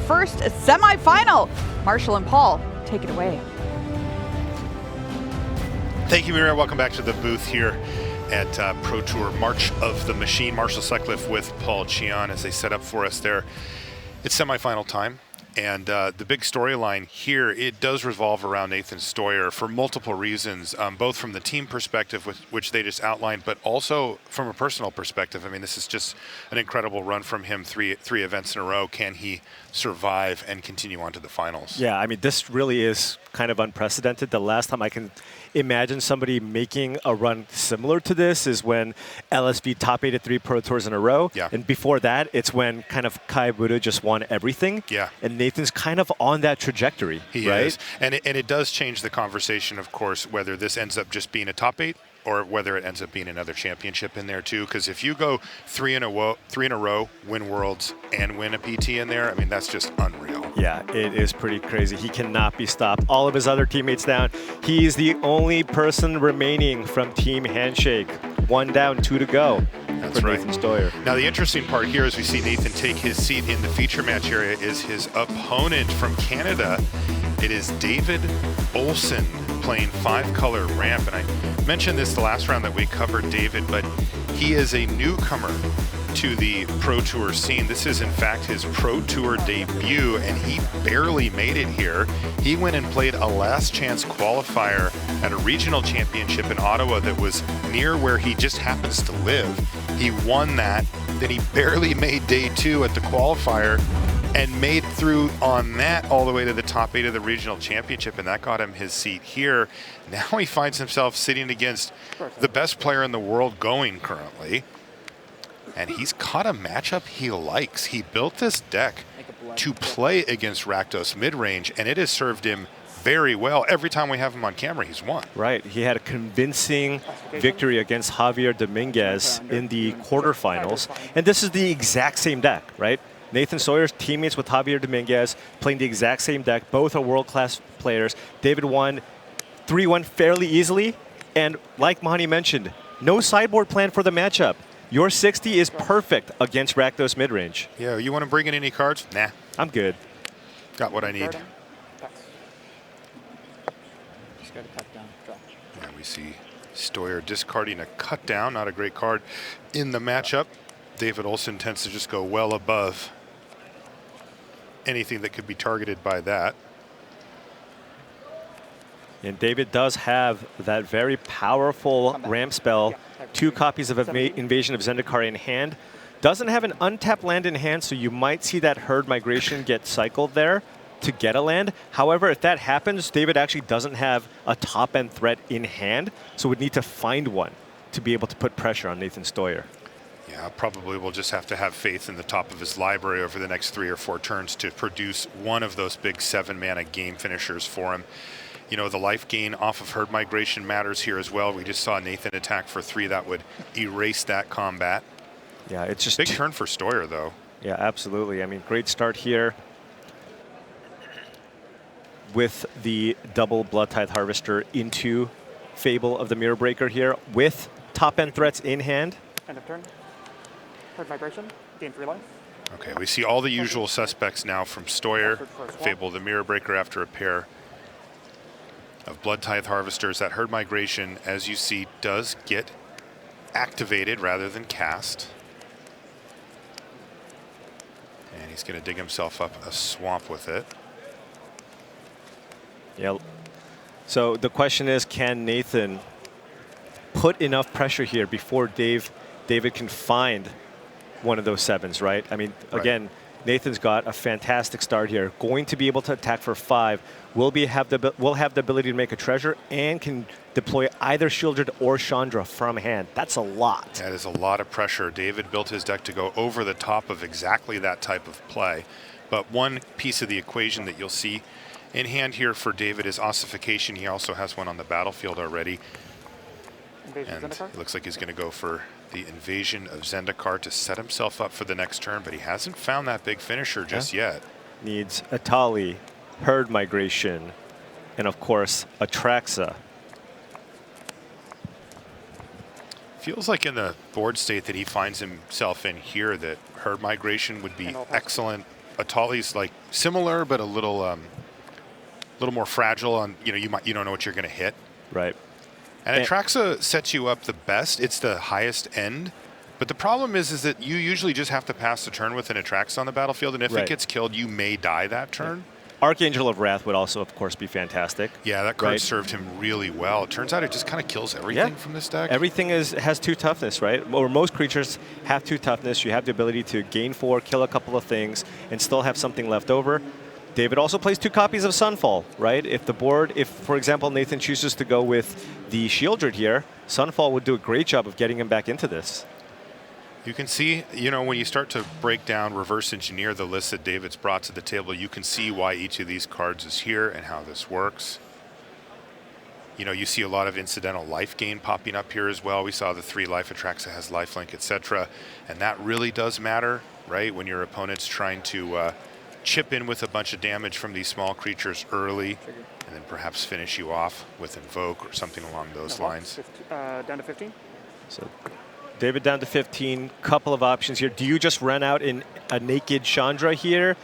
first semifinal. Marshall and Paul, take it away. Thank you, Mira. Welcome back to the booth here at Pro Tour March of the Machine. Marshall Sutcliffe with Paul Cheon as they set up for us there. It's semifinal time. And the big storyline here, it does revolve around Nathan Steuer for multiple reasons, both from the team perspective, which they just outlined, but also from a personal perspective. I mean, this is just an incredible run from him, three events in a row. Can he survive and continue on to the finals? Yeah, I mean, this really is kind of unprecedented. The last time I can imagine somebody making a run similar to this is when LSV top 8 at 3 Pro Tours in a row. Yeah. And before that, it's when kind of Kai Buda just won everything. Yeah. And Nathan's kind of on that trajectory, He right? is. And it does change the conversation, of course, whether this ends up just being a top 8 or whether it ends up being another championship in there too. Because if you go three in a row, win Worlds and win a PT in there, I mean, that's just unreal. Yeah, it is pretty crazy. He cannot be stopped. All of his other teammates down. He's the only person remaining from Team Handshake. 1 down, 2 to go. That's for right. Nathan Steuer. Now, the interesting part here as we see Nathan take his seat in the feature match area is his opponent from Canada. It is David Olsen playing 5-color ramp. And I mentioned this the last round that we covered David, but he is a newcomer to the Pro Tour scene. This is in fact his Pro Tour debut, and he barely made it here. He went and played a last chance qualifier at a regional championship in Ottawa that was near where he just happens to live. He won that, then he barely made day 2 at the qualifier and made through on that all the way to the top 8 of the regional championship, and that got him his seat here. Now he finds himself sitting against the best player in the world going currently. And he's caught a matchup he likes. He built this deck to play against Rakdos Midrange, and it has served him very well. Every time we have him on camera, he's won. Right. He had a convincing victory against Javier Dominguez in the quarterfinals. And this is the exact same deck, right? Nathan Steuyer's teammates with Javier Dominguez playing the exact same deck. Both are world-class players. David won 3-1 fairly easily. And like Mahani mentioned, no sideboard plan for the matchup. Your 60 is perfect against Rakdos Midrange. Yeah, you want to bring in any cards? Nah. I'm good. Got what I need. Yeah, we see Steuer discarding a cut down, not a great card in the matchup. David Olsen tends to just go well above anything that could be targeted by that. And David does have that very powerful ramp spell. 2 copies of Invasion of Zendikar in hand. Doesn't have an untapped land in hand, so you might see that herd migration get cycled there to get a land. However, if that happens, David actually doesn't have a top-end threat in hand, so would need to find one to be able to put pressure on Nathan Steuer. Yeah, probably will just have to have faith in the top of his library over the next 3 or 4 turns to produce one of those big 7-mana game finishers for him. You know, the life gain off of herd migration matters here as well. We just saw Nathan attack for 3. That would erase that combat. Yeah, it's just big turn for Steuer, though. Yeah, absolutely. I mean, great start here with the double Blood Tithe Harvester into Fable of the Mirror Breaker here with top-end threats in hand. End of turn. Herd migration. Gain 3 life. Okay, we see all the usual suspects now from Steuer. Fable of the Mirror Breaker after a pair of Blood Tithe Harvesters. That herd migration, as you see, does get activated rather than cast. And he's going to dig himself up a swamp with it. Yeah. So the question is, can Nathan put enough pressure here before David can find one of those 7s, right? I mean, again, Nathan's got a fantastic start here. Going to be able to attack for 5. Will have the ability to make a treasure and can deploy either Shieldred or Chandra from hand. That's a lot. That is a lot of pressure. David built his deck to go over the top of exactly that type of play. But one piece of the equation that you'll see in hand here for David is ossification. He also has one on the battlefield already. And it looks like he's going to go for the Invasion of Zendikar to set himself up for the next turn, but he hasn't found that big finisher just yet. Needs Atali, Herd Migration, and of course, Atraxa. Feels like in the board state that he finds himself in here that Herd Migration would be excellent Atali's like similar, but a little more fragile. On you don't know what you're going to hit. Right. And Atraxa sets you up the best. It's the highest end. But the problem is that you usually just have to pass the turn with an Atraxa on the battlefield, and if it gets killed, you may die that turn. Archangel of Wrath would also, of course, be fantastic. Yeah, that card served him really well. It turns out it just kind of kills everything from this deck. Everything has 2 toughness, right? Or most creatures have 2 toughness. You have the ability to gain 4, kill a couple of things, and still have something left over. David also plays 2 copies of Sunfall, right? If, for example, Nathan chooses to go with the Shieldred here, Sunfall would do a great job of getting him back into this. You can see, when you start to break down, reverse engineer the list that David's brought to the table, you can see why each of these cards is here and how this works. You see a lot of incidental life gain popping up here as well. We saw the 3 life Atraxa has lifelink, etc. And that really does matter, right? When your opponent's trying to chip in with a bunch of damage from these small creatures early and then perhaps finish you off with Invoke or something along those lines. Down to 15. So David down to 15, couple of options here. Do you just run out in a naked Chandra here?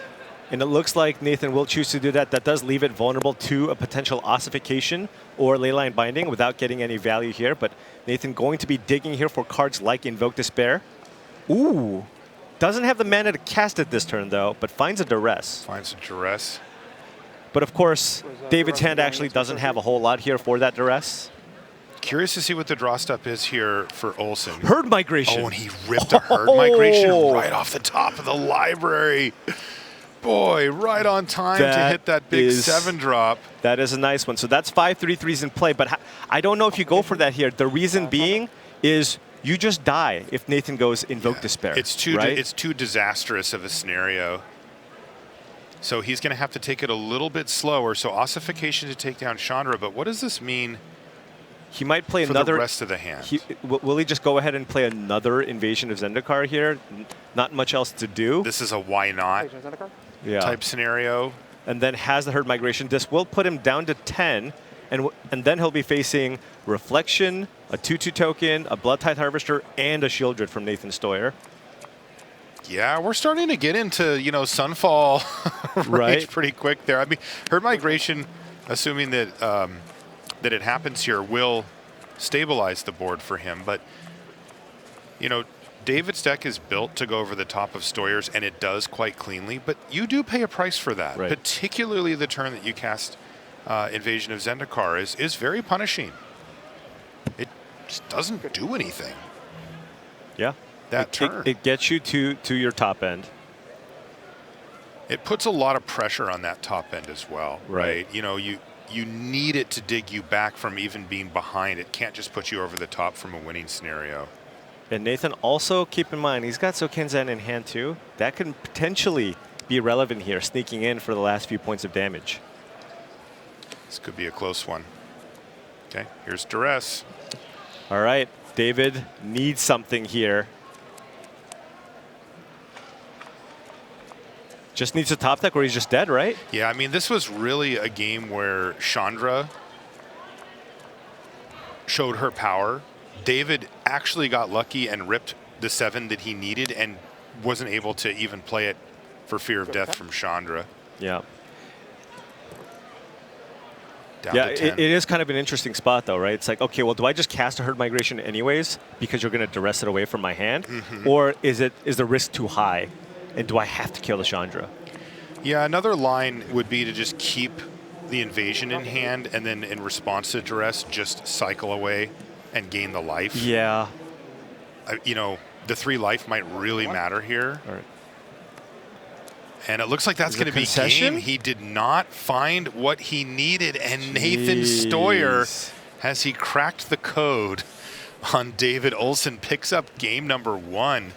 And it looks like Nathan will choose to do that. That does leave it vulnerable to a potential ossification or Leyline Binding without getting any value here. But Nathan going to be digging here for cards like Invoke Despair. Ooh. Doesn't have the mana to cast it this turn, though, but finds a Duress. Finds a Duress. But of course, David's hand actually doesn't have a whole lot here for that Duress. Curious to see what the draw step is here for Olsen. Herd Migration. Oh, and he ripped a Herd Migration right off the top of the library. Boy, right on time to hit that big 7 drop. That is a nice one. So that's 5 3/3s in play, but I don't know if you go for that here. The reason being is you just die if Nathan goes Invoke Despair. It's too disastrous of a scenario. So he's going to have to take it a little bit slower. So ossification to take down Chandra, but what does this mean? He might play for another. The rest of the hand. Will he just go ahead and play another Invasion of Zendikar here? Not much else to do. This is a why not type scenario. And then has the Herd Migration. This will put him down to 10, and then he'll be facing Reflection, a 2/2 token, a Bloodtithe Harvester, and a Shieldred from Nathan Steuer. Yeah, we're starting to get into Sunfall range pretty quick there. I mean, Herd Migration, assuming that that it happens here, will stabilize the board for him. But David's deck is built to go over the top of Steuer's, and it does quite cleanly. But you do pay a price for that, particularly the turn that you cast Invasion of Zendikar is very punishing. It just doesn't do anything. Yeah. That turn. It gets you to your top end. It puts a lot of pressure on that top end as well, right? You need it to dig you back from even being behind. It can't just put you over the top from a winning scenario. And Nathan, also keep in mind, he's got Sokenzen in hand too. That can potentially be relevant here, sneaking in for the last few points of damage. This could be a close one. Okay, here's Duress. All right, David needs something here. Just needs a top deck or he's just dead, right? Yeah, I mean, this was really a game where Chandra showed her power. David actually got lucky and ripped the 7 that he needed and wasn't able to even play it for fear of death from Chandra. Yeah. Down to 10. It is kind of an interesting spot, though, right? It's like, okay, well, do I just cast a Herd Migration anyways because you're going to duress it away from my hand? Or is the risk too high? And do I have to kill the Chandra? Yeah, another line would be to just keep the invasion in hand and then in response to duress, just cycle away and gain the life. Yeah. The 3 life might really matter here. All right. And it looks like that's going to be game. He did not find what he needed. And Nathan Steuer, as he cracked the code on David Olsen, picks up game number 1.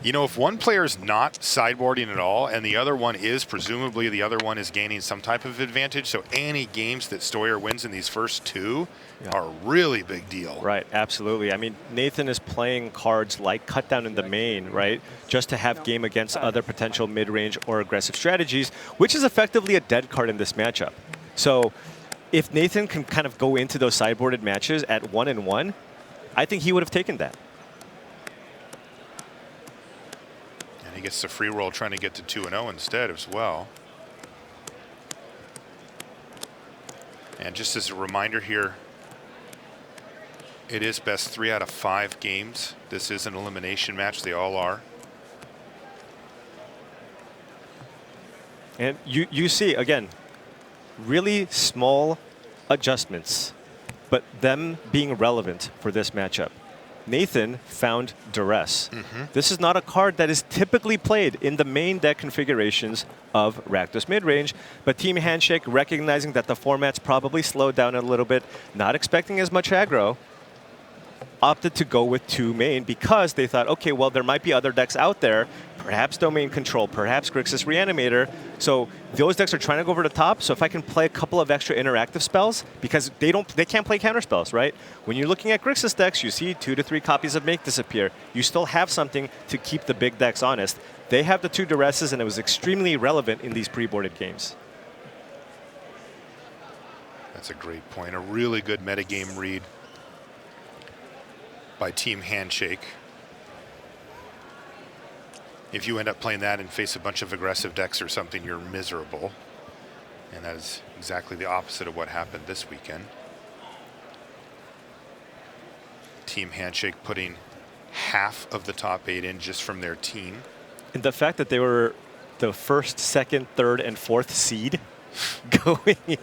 If one player is not sideboarding at all and the other one is, presumably the other one is gaining some type of advantage. So any games that Steuer wins in these first 2 are a really big deal. Right, absolutely. I mean, Nathan is playing cards like Cut Down in the main, right? Just to have game against other potential mid-range or aggressive strategies, which is effectively a dead card in this matchup. So if Nathan can kind of go into those sideboarded matches at 1-1, I think he would have taken that. he gets the free roll trying to get to 2-0 instead as well. And just as a reminder here, it is best 3 out of 5 games. This is an elimination match. They all are. And you see, again, really small adjustments, but them being relevant for this matchup. Nathan found Duress. This is not a card that is typically played in the main deck configurations of Rakdos Midrange, but Team Handshake, recognizing that the format's probably slowed down a little bit, not expecting as much aggro, opted to go with 2 main because they thought, okay, well, there might be other decks out there, perhaps Domain Control, perhaps Grixis Reanimator. So those decks are trying to go over the top. So if I can play a couple of extra interactive spells, because they can't play counter spells, right? When you're looking at Grixis decks, you see 2 to 3 copies of Make disappear. You still have something to keep the big decks honest. They have the 2 Duresses, and it was extremely relevant in these pre-boarded games. That's a great point. A really good metagame read by Team Handshake. If you end up playing that and face a bunch of aggressive decks or something, you're miserable. And that is exactly the opposite of what happened this weekend. Team Handshake putting half of the top 8 in just from their team. And the fact that they were the first, second, third, and fourth seed going in.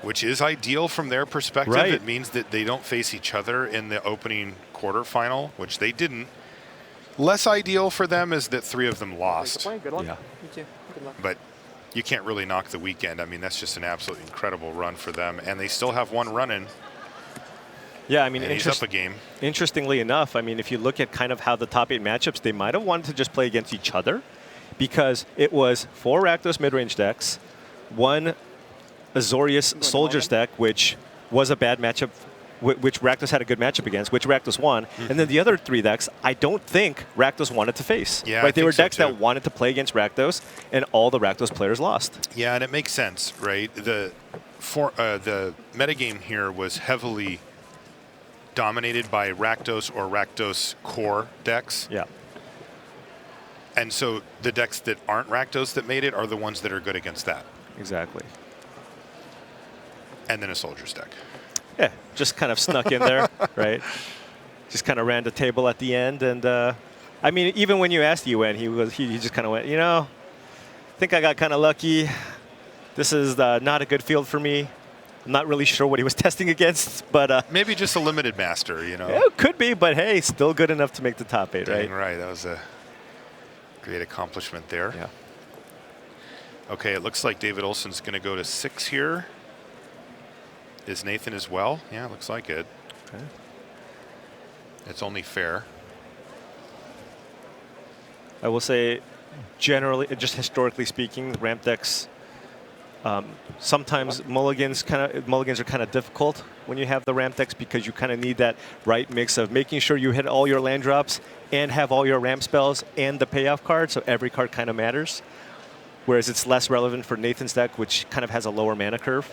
Which is ideal from their perspective. Right. It means that they don't face each other in the opening quarterfinal, which they didn't. Less ideal for them is that 3 of them lost. Good luck. Yeah. You too. Good luck. But you can't really knock the weekend. I mean, that's just an absolutely incredible run for them. And they still have 1 run in. Yeah, I mean, And he's up a game. Interestingly enough, I mean, if you look at kind of how the top 8 matchups, they might have wanted to just play against each other because it was 4 Rakdos midrange decks, 1 Azorius Soldiers deck, which was a bad matchup, which Rakdos had a good matchup against, which Rakdos won. And then the other 3 decks, I don't think Rakdos wanted to face. Yeah, right? They were so decks too. that wanted to play against Rakdos, and all the Rakdos players lost. Yeah, and it makes sense, right? The metagame here was heavily dominated by Rakdos or Rakdos core decks. Yeah. And so the decks that aren't Rakdos that made it are the ones that are good against that. Exactly. And then a Soldier's deck. Yeah, just kind of snuck in there, right? Just kind of ran the table at the end, and I mean, even when you asked UN, he just kind of went, you know, I think I got kind of lucky. This is not a good field for me. I'm not really sure what he was testing against, but Maybe just a limited master, you know. yeah, it could be, but hey, still good enough to make the top 8, Dang right? right. That was a great accomplishment there. Yeah. Okay, it looks like David Olsen's going to go to 6 here. Is Nathan as well? Yeah, looks like it. Okay. It's only fair. I will say, generally, just historically speaking, ramp decks, sometimes mulligans are kind of difficult when you have the ramp decks because you kind of need that right mix of making sure you hit all your land drops and have all your ramp spells and the payoff card, so every card kind of matters. Whereas it's less relevant for Nathan's deck, which kind of has a lower mana curve.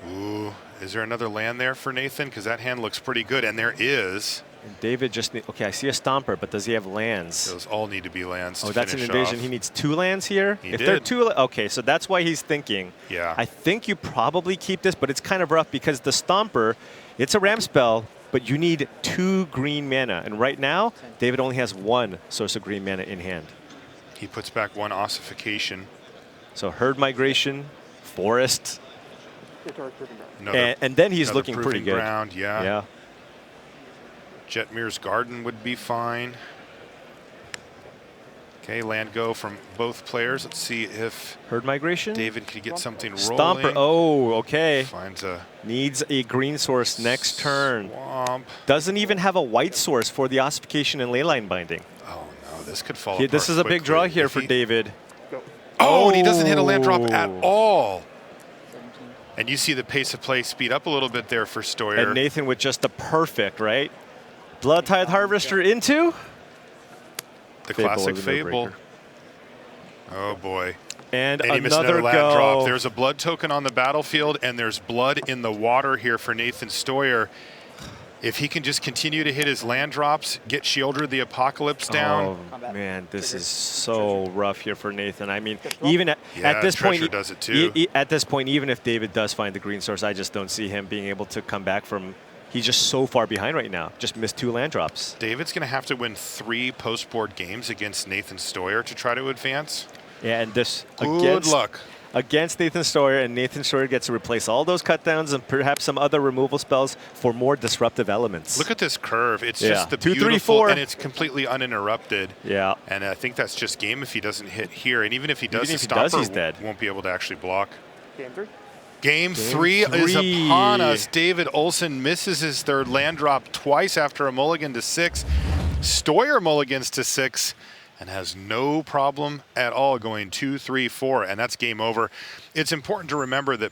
Ooh, is there another land there for Nathan? Because that hand looks pretty good, and there is. And David just okay, I see a Stomper, but does he have lands? Those all need to be lands. Oh, to that's an finish invasion. off. He needs 2 lands here? He If they're did. 2, okay, so that's why he's thinking. Yeah. I think you probably keep this, but it's kind of rough because the Stomper, it's a ramp spell, but you need 2 green mana. And right now, David only has 1 source of green mana in hand. He puts back 1 ossification. So Herd Migration, Forest, Another, and then he's another looking pretty proving good. ground, yeah. Yeah. Jetmir's Garden would be fine. Okay, land go from both players. Let's see if Herd Migration? David can get something rolling. Stomper, oh, okay. Finds a Needs a green source next turn. swamp. Doesn't even have a white source for the Ossification and Leyline Binding. Oh no, this could fall Yeah, apart this is a big draw quickly. here If for he- David. Oh, and he doesn't hit a land drop at Oh. all. And you see the pace of play speed up a little bit there for Steuer. And Nathan with just the perfect, right? Blood Tithe Harvester into The Fable classic is a no-brainer. Fable. Oh boy. and And he missed another another land go. drop. There's a blood token on the battlefield, and there's blood in the water here for Nathan Steuer. If he can just continue to hit his land drops, get Shieldred the Apocalypse down. Oh man, this is so rough here for Nathan. I mean, even at this Treasure point, does it too. At this point, even if David does find the green source, I just don't see him being able to come back from. He's just so far behind right now. Just missed 2 land drops. David's going to have to win 3 post-board games against Nathan Steuer to try to advance. Yeah, and this Good luck. Against Nathan Steuer, and Nathan Steuer gets to replace all those cutdowns and perhaps some other removal spells for more disruptive elements. Look at this curve. It's Yeah. just the 2, 3, beautiful, 4. and it's completely uninterrupted. Yeah. And I think that's just game if he doesn't hit here. And even if he does, Even the if he does, Stomper he's dead. won't be able to actually block. Game 3. Game 3 is upon us. David Olsen misses his 3rd land drop twice after a mulligan to 6. Steuer mulligans to 6 and has no problem at all going 2, 3, 4, and that's game over. It's important to remember that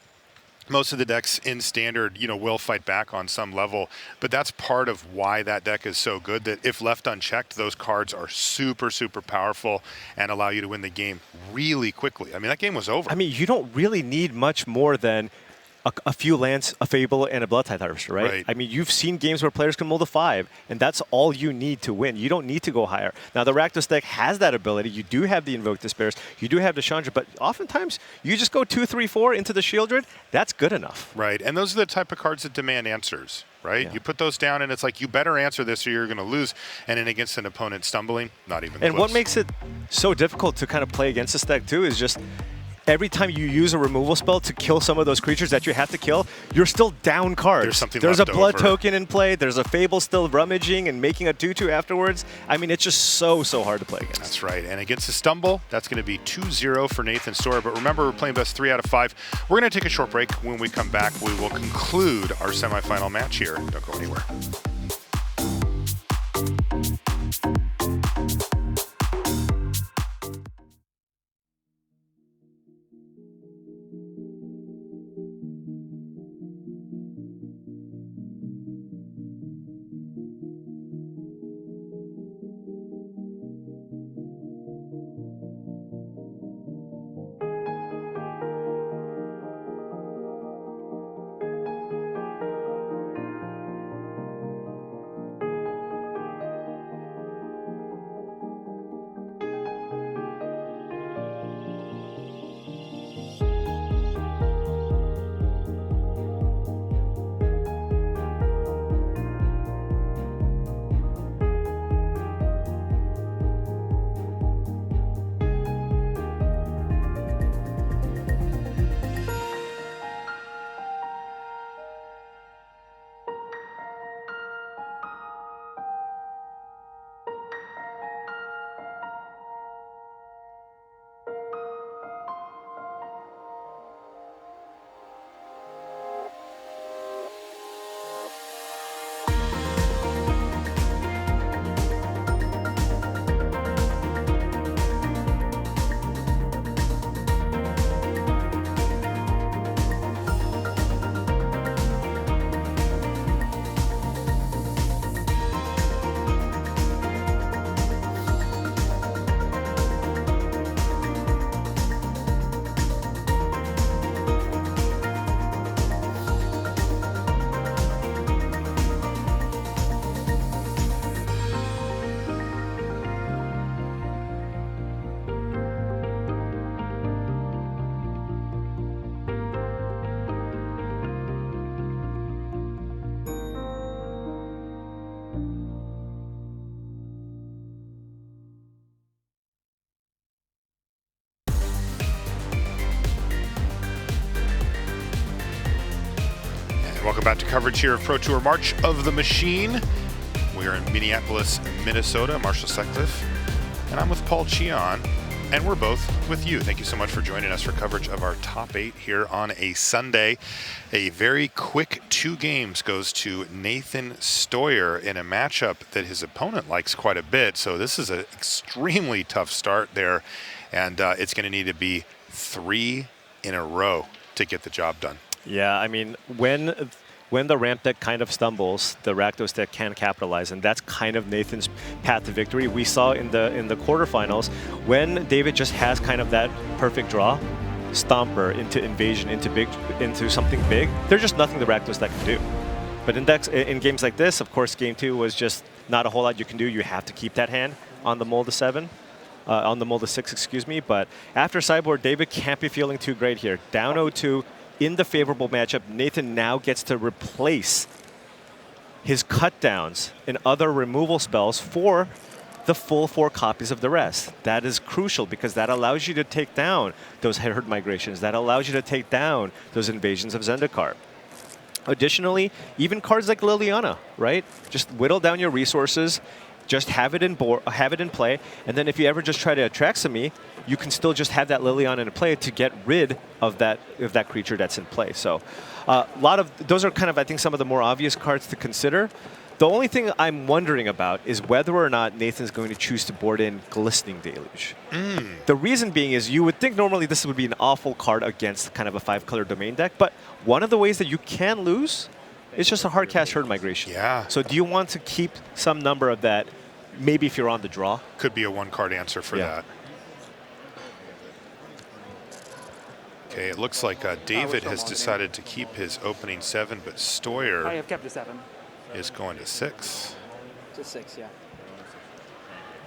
most of the decks in Standard, will fight back on some level, but that's part of why that deck is so good, that if left unchecked, those cards are super, super powerful and allow you to win the game really quickly. I mean, that game was over. I mean, you don't really need much more than a few lands, a Fable, and a Blood Tithe Harvester, right? I mean, you've seen games where players can mull to 5, and that's all you need to win. You don't need to go higher. Now, the Rakdos deck has that ability. You do have the Invoke Despairs. You do have the Chandra, but oftentimes, you just go 2, 3, 4 into the Shieldred. That's good enough. Right, and those are the type of cards that demand answers, right? Yeah. You put those down, and it's like, you better answer this or you're going to lose. And then against an opponent stumbling, not even And close. what makes it so difficult to kind of play against this deck, too, is just every time you use a removal spell to kill some of those creatures that you have to kill, you're still down cards. There's something There's a left blood over. token in play. There's a Fable still rummaging and making a 2/2 afterwards. I mean, it's just so hard to play against. That's right, and against the stumble, that's going to be 2-0 for Nathan Steuer. But remember, we're playing best 3 out of 5. We're going to take a short break. When we come back, we will conclude our semifinal match here. Don't go anywhere. Welcome back to coverage here of Pro Tour March of the Machine. We are in Minneapolis, Minnesota. Marshall Sutcliffe, and I'm with Paul Cheon, and we're both with you. Thank you so much for joining us for coverage of our top 8 here on a Sunday. A very quick 2 games goes to Nathan Steuer in a matchup that his opponent likes quite a bit. So this is an extremely tough start there, and it's going to need to be 3 in a row to get the job done. Yeah, I mean, when the ramp deck kind of stumbles, the Rakdos deck can capitalize, and that's kind of Nathan's path to victory. We saw in the quarterfinals when David just has kind of that perfect draw, Stomper into Invasion, into something big. There's just nothing the Rakdos deck can do. But in games like this, of course, game 2 was just not a whole lot you can do. You have to keep that hand on the mold to 7. On the mold to 6, excuse me. But after sideboard, David can't be feeling too great here. Down 0-2 in the favorable matchup. Nathan now gets to replace his cut downs and other removal spells for the full 4 copies of the rest. That is crucial because that allows you to take down those herd migrations. That allows you to take down those invasions of Zendikar. Additionally, even cards like Liliana, right? Just whittle down your resources, just have it in play, and then if you ever just try to Atraxami, you can still just have that Liliana in play to get rid of that creature that's in play. So, those are kind of, I think, some of the more obvious cards to consider. The only thing I'm wondering about is whether or not Nathan's going to choose to board in Glistening Deluge. The reason being is you would think normally this would be an awful card against kind of a 5-color domain deck, but one of the ways that you can lose is just a hard cast herd migration. Yeah. So do you want to keep some number of that, maybe if you're on the draw? Could be a 1-card answer for that. Okay, it looks like David has decided to keep his opening 7, but Steuer I have kept a 7. is going to 6. To 6, yeah.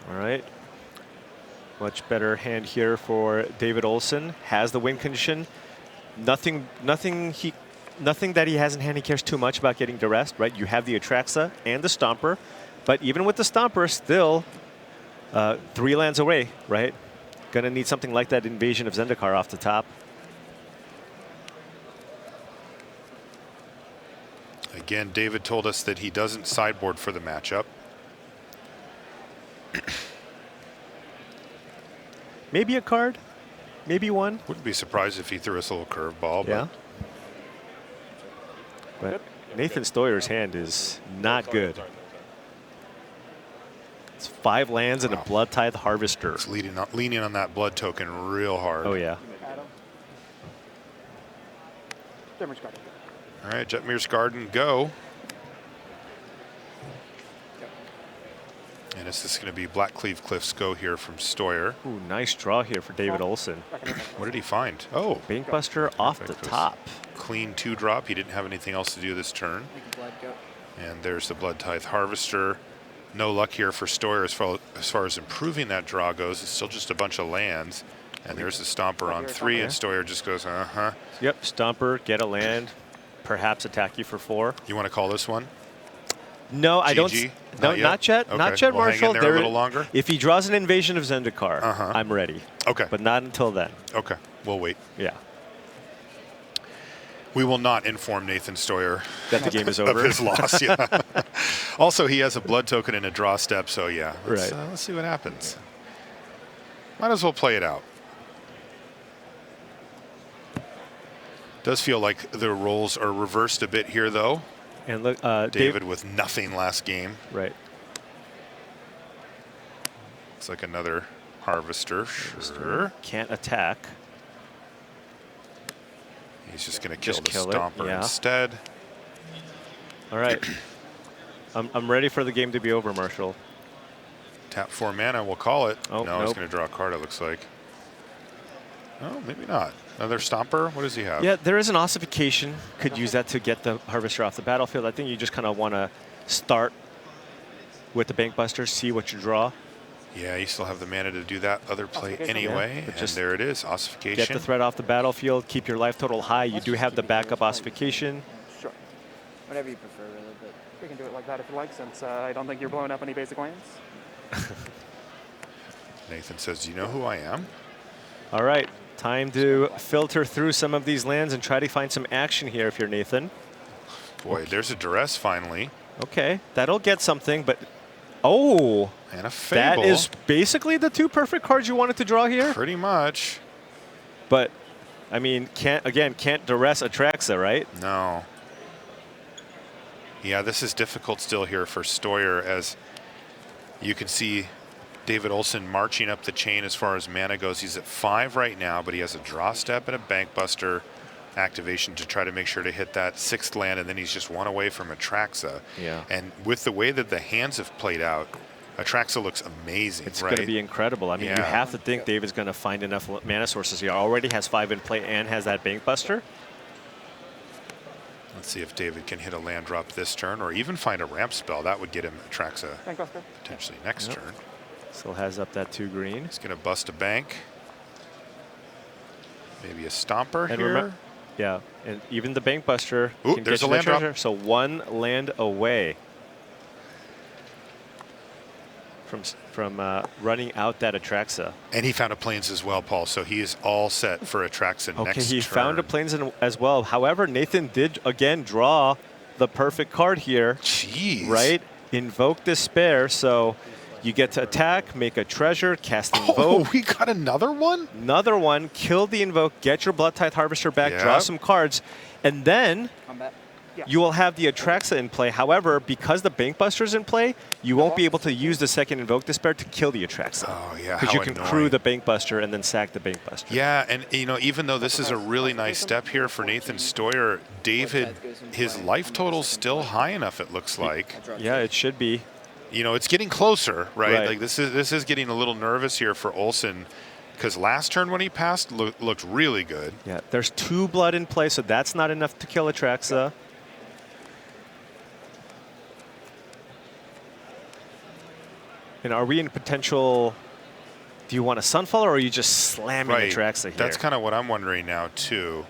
All right. Much better hand here for David Olsen. Has the win condition. Nothing that he has in hand he cares too much about getting duressed, right? You have the Atraxa and the Stomper, but even with the Stomper, still 3 lands away, right? Gonna need something like that Invasion of Zendikar off the top. Again, David told us that he doesn't sideboard for the matchup. Maybe a card, maybe one. Wouldn't be surprised if he threw us a little curveball. Yeah. But Nathan Steuer's hand is not good. It's 5 lands and a Blood Tithe Harvester. It's leaning on that blood token real hard. Oh, yeah. All right, Jetmir's Garden, go. And this is going to be Blackcleave Cliff's go here from Steuer. Ooh, nice draw here for David Olsen. What did he find? Oh, Bankbuster off the top. Clean 2-drop. He didn't have anything else to do this turn. And there's the Blood Tithe Harvester. No luck here for Steuer as far as improving that draw goes. It's still just a bunch of lands. And there's the Stomper on 3, and Steuer just goes, uh-huh. Yep, Stomper, get a land, perhaps attack you for 4. You want to call this one? No, I don't. No, not yet. Okay. Not yet, We'll Marshall. hang in there a little longer. If he draws an Invasion of Zendikar, I'm ready. Okay. But not until then. Okay, we'll wait. Yeah. We will not inform Nathan Steuer that the game is over. Of his loss, yeah. Also, he has a blood token and a draw step, so yeah. Let's see what happens. Might as well play it out. Does feel like the roles are reversed a bit here, though. And look, David with nothing last game. Right. Looks like another Harvester. Sure. Can't attack. He's just going to kill the Stomper instead. All right. I'm ready for the game to be over, Marshall. Tap 4 mana, we'll call it. Oh, no, he's going to draw a card, it looks like. Oh, maybe not. Another Stomper? What does he have? Yeah, there is an Ossification. Could use that to get the Harvester off the battlefield. I think you just kind of want to start with the Bankbuster, see what you draw. Yeah, you still have the mana to do that other play anyway. Yeah, and there it is, Ossification. Get the threat off the battlefield, keep your life total high. You do have the backup Ossification. Sure. Whatever you prefer, really. But we can do it like that if you like, since I don't think you're blowing up any basic lands. Nathan says, do you know who I am? All right, time to filter through some of these lands and try to find some action here if you're Nathan. Boy, there's a Duress finally. Okay, that'll get something, but oh, and a Fable. That is basically the 2 perfect cards you wanted to draw here. Pretty much. But, I mean, can't Duress Atraxa, right? No. Yeah, this is difficult still here for Steuer, as you can see David Olsen marching up the chain as far as mana goes. He's at 5 right now, but he has a draw step and a Bankbuster activation to try to make sure to hit that 6th land, and then he's just 1 away from Atraxa. Yeah. And with the way that the hands have played out, Atraxa looks amazing. It's going to be incredible. I mean, you have to think David's going to find enough mana sources. He already has 5 in play and has that Bankbuster. Let's see if David can hit a land drop this turn or even find a ramp spell. That would get him Atraxa Bankbuster. potentially next turn. Still has up that 2 green. He's going to bust a bank. Maybe a Stomper And here. Yeah, and even the Bank Buster Ooh, can there's get a you the land drop. treasure. So 1 land away from running out that Atraxa. And he found a Plains as well, Paul. So he is all set for Atraxa Okay, next he turn. found a Plains as well. However, Nathan did again draw the perfect card here. Jeez. Right? Invoke Despair. So you get to attack, make a treasure, cast Invoke. Oh, we got another one? Another one, kill the Invoke, get your Blood Tithe Harvester back, draw Yep. some cards, and then Combat. you will have the Atraxa in play. However, because the Bank Buster's in play, you won't be able to use the second Invoke Despair to kill the Atraxa. Oh, yeah. Because how you can annoying. crew the Bank Buster and then sack the Bank Buster. Yeah, and you know, even though this is a really nice step here for Nathan Steuer, David, his life total's still high enough, it looks like. Yeah, it should be. You know, it's getting closer, right? Right. Like this is getting a little nervous here for Olsen, because last turn when he passed looked really good. Yeah, there's 2 blood in play, so that's not enough to kill Atraxa. And are we in potential? Do you want a Sunfall, or are you just slamming Right. Atraxa here? That's kind of what I'm wondering now too.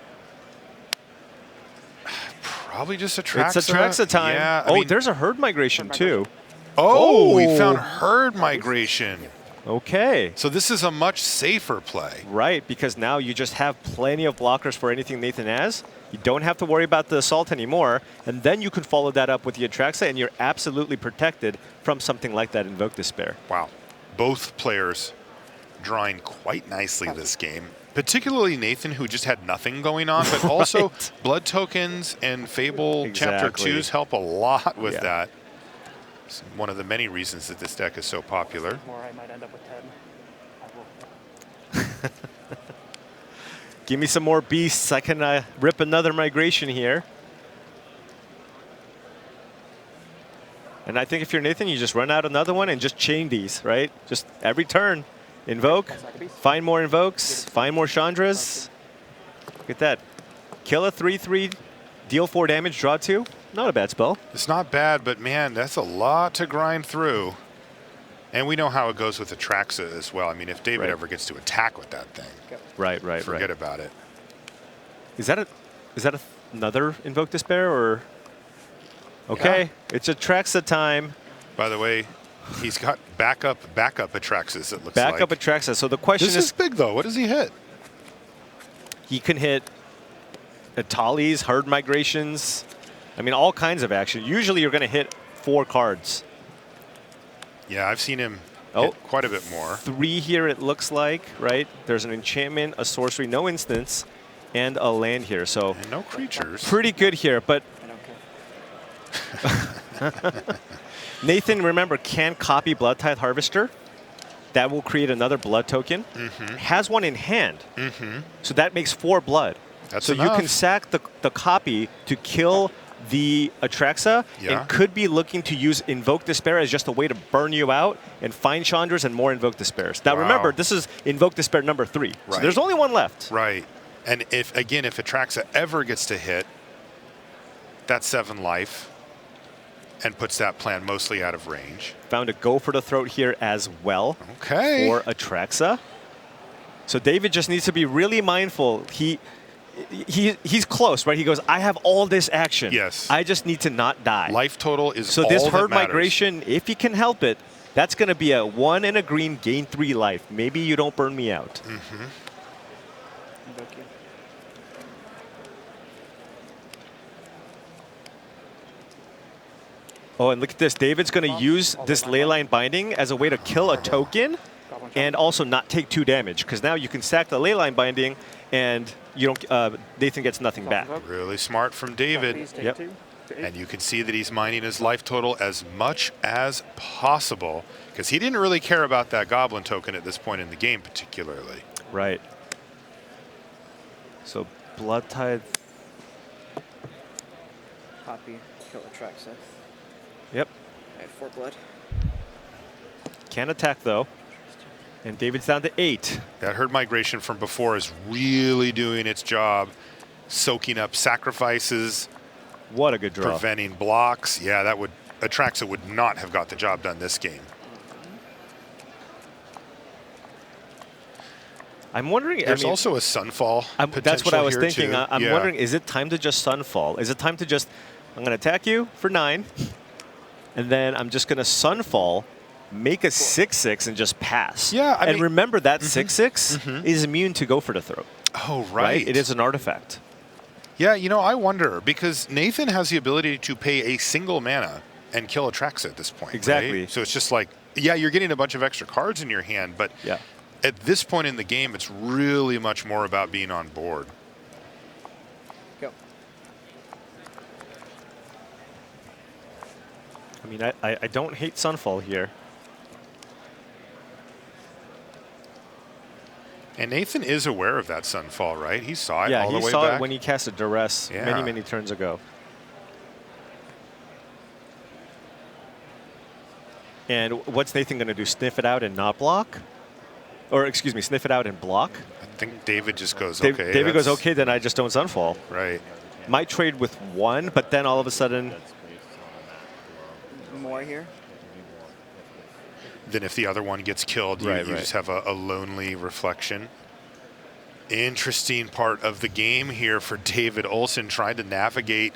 Probably just Atraxa. It's Atraxa time. Yeah. Oh, I mean, there's a Herd Migration too. oh, we Oh. found Herd Migration. Okay. So this is a much safer play. Right, because now you just have plenty of blockers for anything Nathan has. You don't have to worry about the Assault anymore, and then you can follow that up with the Atraxa, and you're absolutely protected from something like that Invoke Despair. Wow. Both players drawing quite nicely this game. Particularly Nathan, who just had nothing going on, but also Right. Blood Tokens and Fable Chapter Exactly. 2s help a lot with Yeah. that. It's one of the many reasons that this deck is so popular. More, I might end up with 10. I will. Give me some more beasts. I can rip another migration here. And I think if you're Nathan, you just run out another one and just chain these, right? Just every turn, invoke, find more invokes, find more Chandras. Look at that. Kill a 3/3, deal 4 damage, draw 2. Not a bad spell. It's not bad, but man, that's a lot to grind through. And we know how it goes with Atraxa as well. I mean, if David Right. ever gets to attack with that thing, Right. forget about it. Is that another Invoke Despair or? Okay, it's Atraxa time. By the way, he's got backup Atraxas, it looks Backup like. Atraxa. So the question This is big, though. What does he hit? he can hit Atalis, Herd Migrations. I mean, all kinds of action. Usually you're going to hit 4 cards. Yeah, I've seen him Oh. hit quite a bit more. 3 here it looks like, right? There's an enchantment, a sorcery, no instance, and a land here. So And no creatures. pretty good here, but I don't care. Nathan, remember, can copy Blood Tithe Harvester. That will create another blood token. Has one in hand. So that makes 4 blood. That's so you enough. can sack the copy to kill the Atraxa Yeah. and could be looking to use Invoke Despair as just a way to burn you out and find Chandras and more Invoke Despairs. Now Wow. remember, this is Invoke Despair number 3. So Right. there's only 1 left. Right. And if Atraxa ever gets to hit, that's 7 life and puts that plan mostly out of range. Found a go for the throat here as well Okay. for Atraxa. So David just needs to be really mindful. He's close, right? He goes, I have all this action. Yes. I just need to not die. Life total is So all this that Herd matters. Migration, if you can help it, that's going to be a 1 and a green, gain 3 life. Maybe you don't burn me out. Invoke you. Oh, and look at this. David's going to use this Leyline Binding as a way to kill a token and also not take 2 damage, because now you can sack the Leyline Binding and you don't. Nathan gets nothing back. Really smart from David. Please take Yep. 2 to 8. And you can see that he's mining his life total as much as possible, because he didn't really care about that Goblin token at this point in the game particularly. Right. So Blood Tithe. Copy. Kill Atraxa. Yep. I have 4 blood. Can't attack though. And David's down to 8. That Herd Migration from before is really doing its job, soaking up sacrifices, What a good draw. Preventing blocks. Yeah, that would Atraxa would not have got the job done this game. I'm wondering. There's also a Sunfall potential. That's what I was here thinking. too. I'm Yeah. wondering, is it time to just Sunfall? Is it time to just, I'm going to attack you for 9, and then I'm just going to Sunfall, make a 6/6, and just pass. Yeah, I and mean- remember that 6/6 is immune to go for the throat. Oh, right. It is an artifact. Yeah, you know, I wonder, because Nathan has the ability to pay a single mana and kill Atraxa at this point. Exactly. Right? So it's just like, yeah, you're getting a bunch of extra cards in your hand, but Yeah. at this point in the game, it's really much more about being on board. Go. I mean, I don't hate Sunfall here. And Nathan is aware of that Sunfall, right? He saw it Yeah, all the he way saw back. it when he casted Duress Yeah. many, many turns ago. And what's Nathan going to do? Sniff it out and not block? Or, excuse me, sniff it out and block? I think David just goes, David okay. goes, that's- okay, then I just don't Sunfall. Right. Might trade with 1, but then all of a sudden, More here. Then if the other one gets killed, you, Right, you right. just have a lonely reflection. Interesting part of the game here for David Olsen, trying to navigate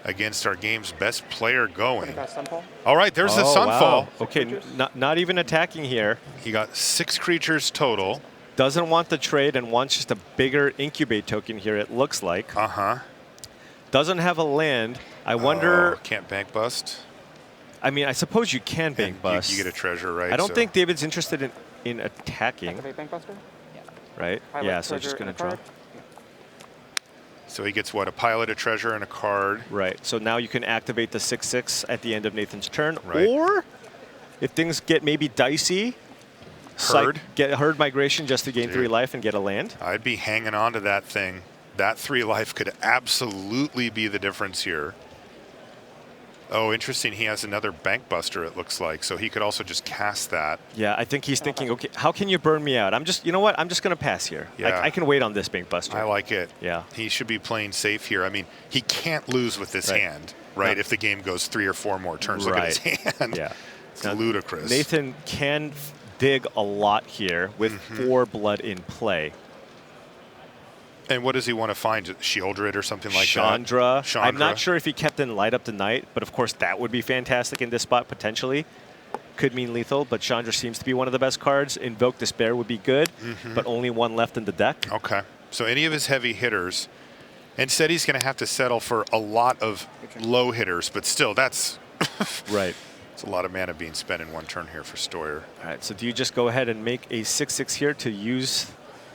against our game's best player going. Cast Sunfall. All right, there's the oh, Sunfall. wow. Okay, not even attacking here. He got 6 creatures total. Doesn't want the trade and wants just a bigger incubate token here, it looks like. Uh-huh. Doesn't have a land. I wonder, Can't bank bust. I mean, I suppose you can And bank bust. You get a treasure, right? I don't So- think David's interested in attacking, Activate Bankbuster. right? Pilot, Yeah, so treasure, just going and to a draw. card. So he gets what? A pilot, a treasure, and a card. Right, so now you can activate the 6/6 at the end of Nathan's turn. Right. Or, if things get maybe dicey, get herd migration just to gain Dude. 3 life and get a land. I'd be hanging on to that thing. That 3 life could absolutely be the difference here. Oh, interesting. He has another bank buster, it looks like. So he could also just cast that. Yeah, I think he's thinking, okay, how can you burn me out? You know what? I'm just going to pass here. Yeah. I can wait on this bank buster. I like it. Yeah. He should be playing safe here. I mean, he can't lose with this Right. hand, right? No. If the game goes 3 or 4 more turns. Look at his hand. Yeah. It's Now, ludicrous. Nathan can dig a lot here with 4 blood in play. And what does he want to find? Shieldred or something like Chandra. that? I'm not sure if he kept in Light Up the Night, but of course that would be fantastic in this spot potentially. Could mean lethal, but Chandra seems to be one of the best cards. Invoke Despair would be good, but only 1 left in the deck. Okay. So any of his heavy hitters. Instead, he's going to have to settle for a lot of low hitters, but still, that's Right. it's a lot of mana being spent in 1 turn here for Steuer. All right, so do you just go ahead and make a 6/6 here to use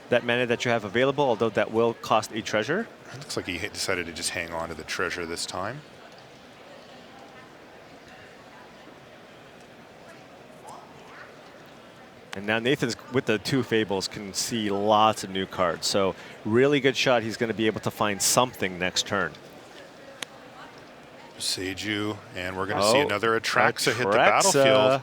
that mana that you have available, although that will cost a treasure? It looks like he decided to just hang on to the treasure this time. And now Nathan's, with the 2 Fables, can see lots of new cards. So really good shot. He's going to be able to find something next turn. Seiju, and we're going to see Oh, another Atraxa hit the Atraxa. battlefield.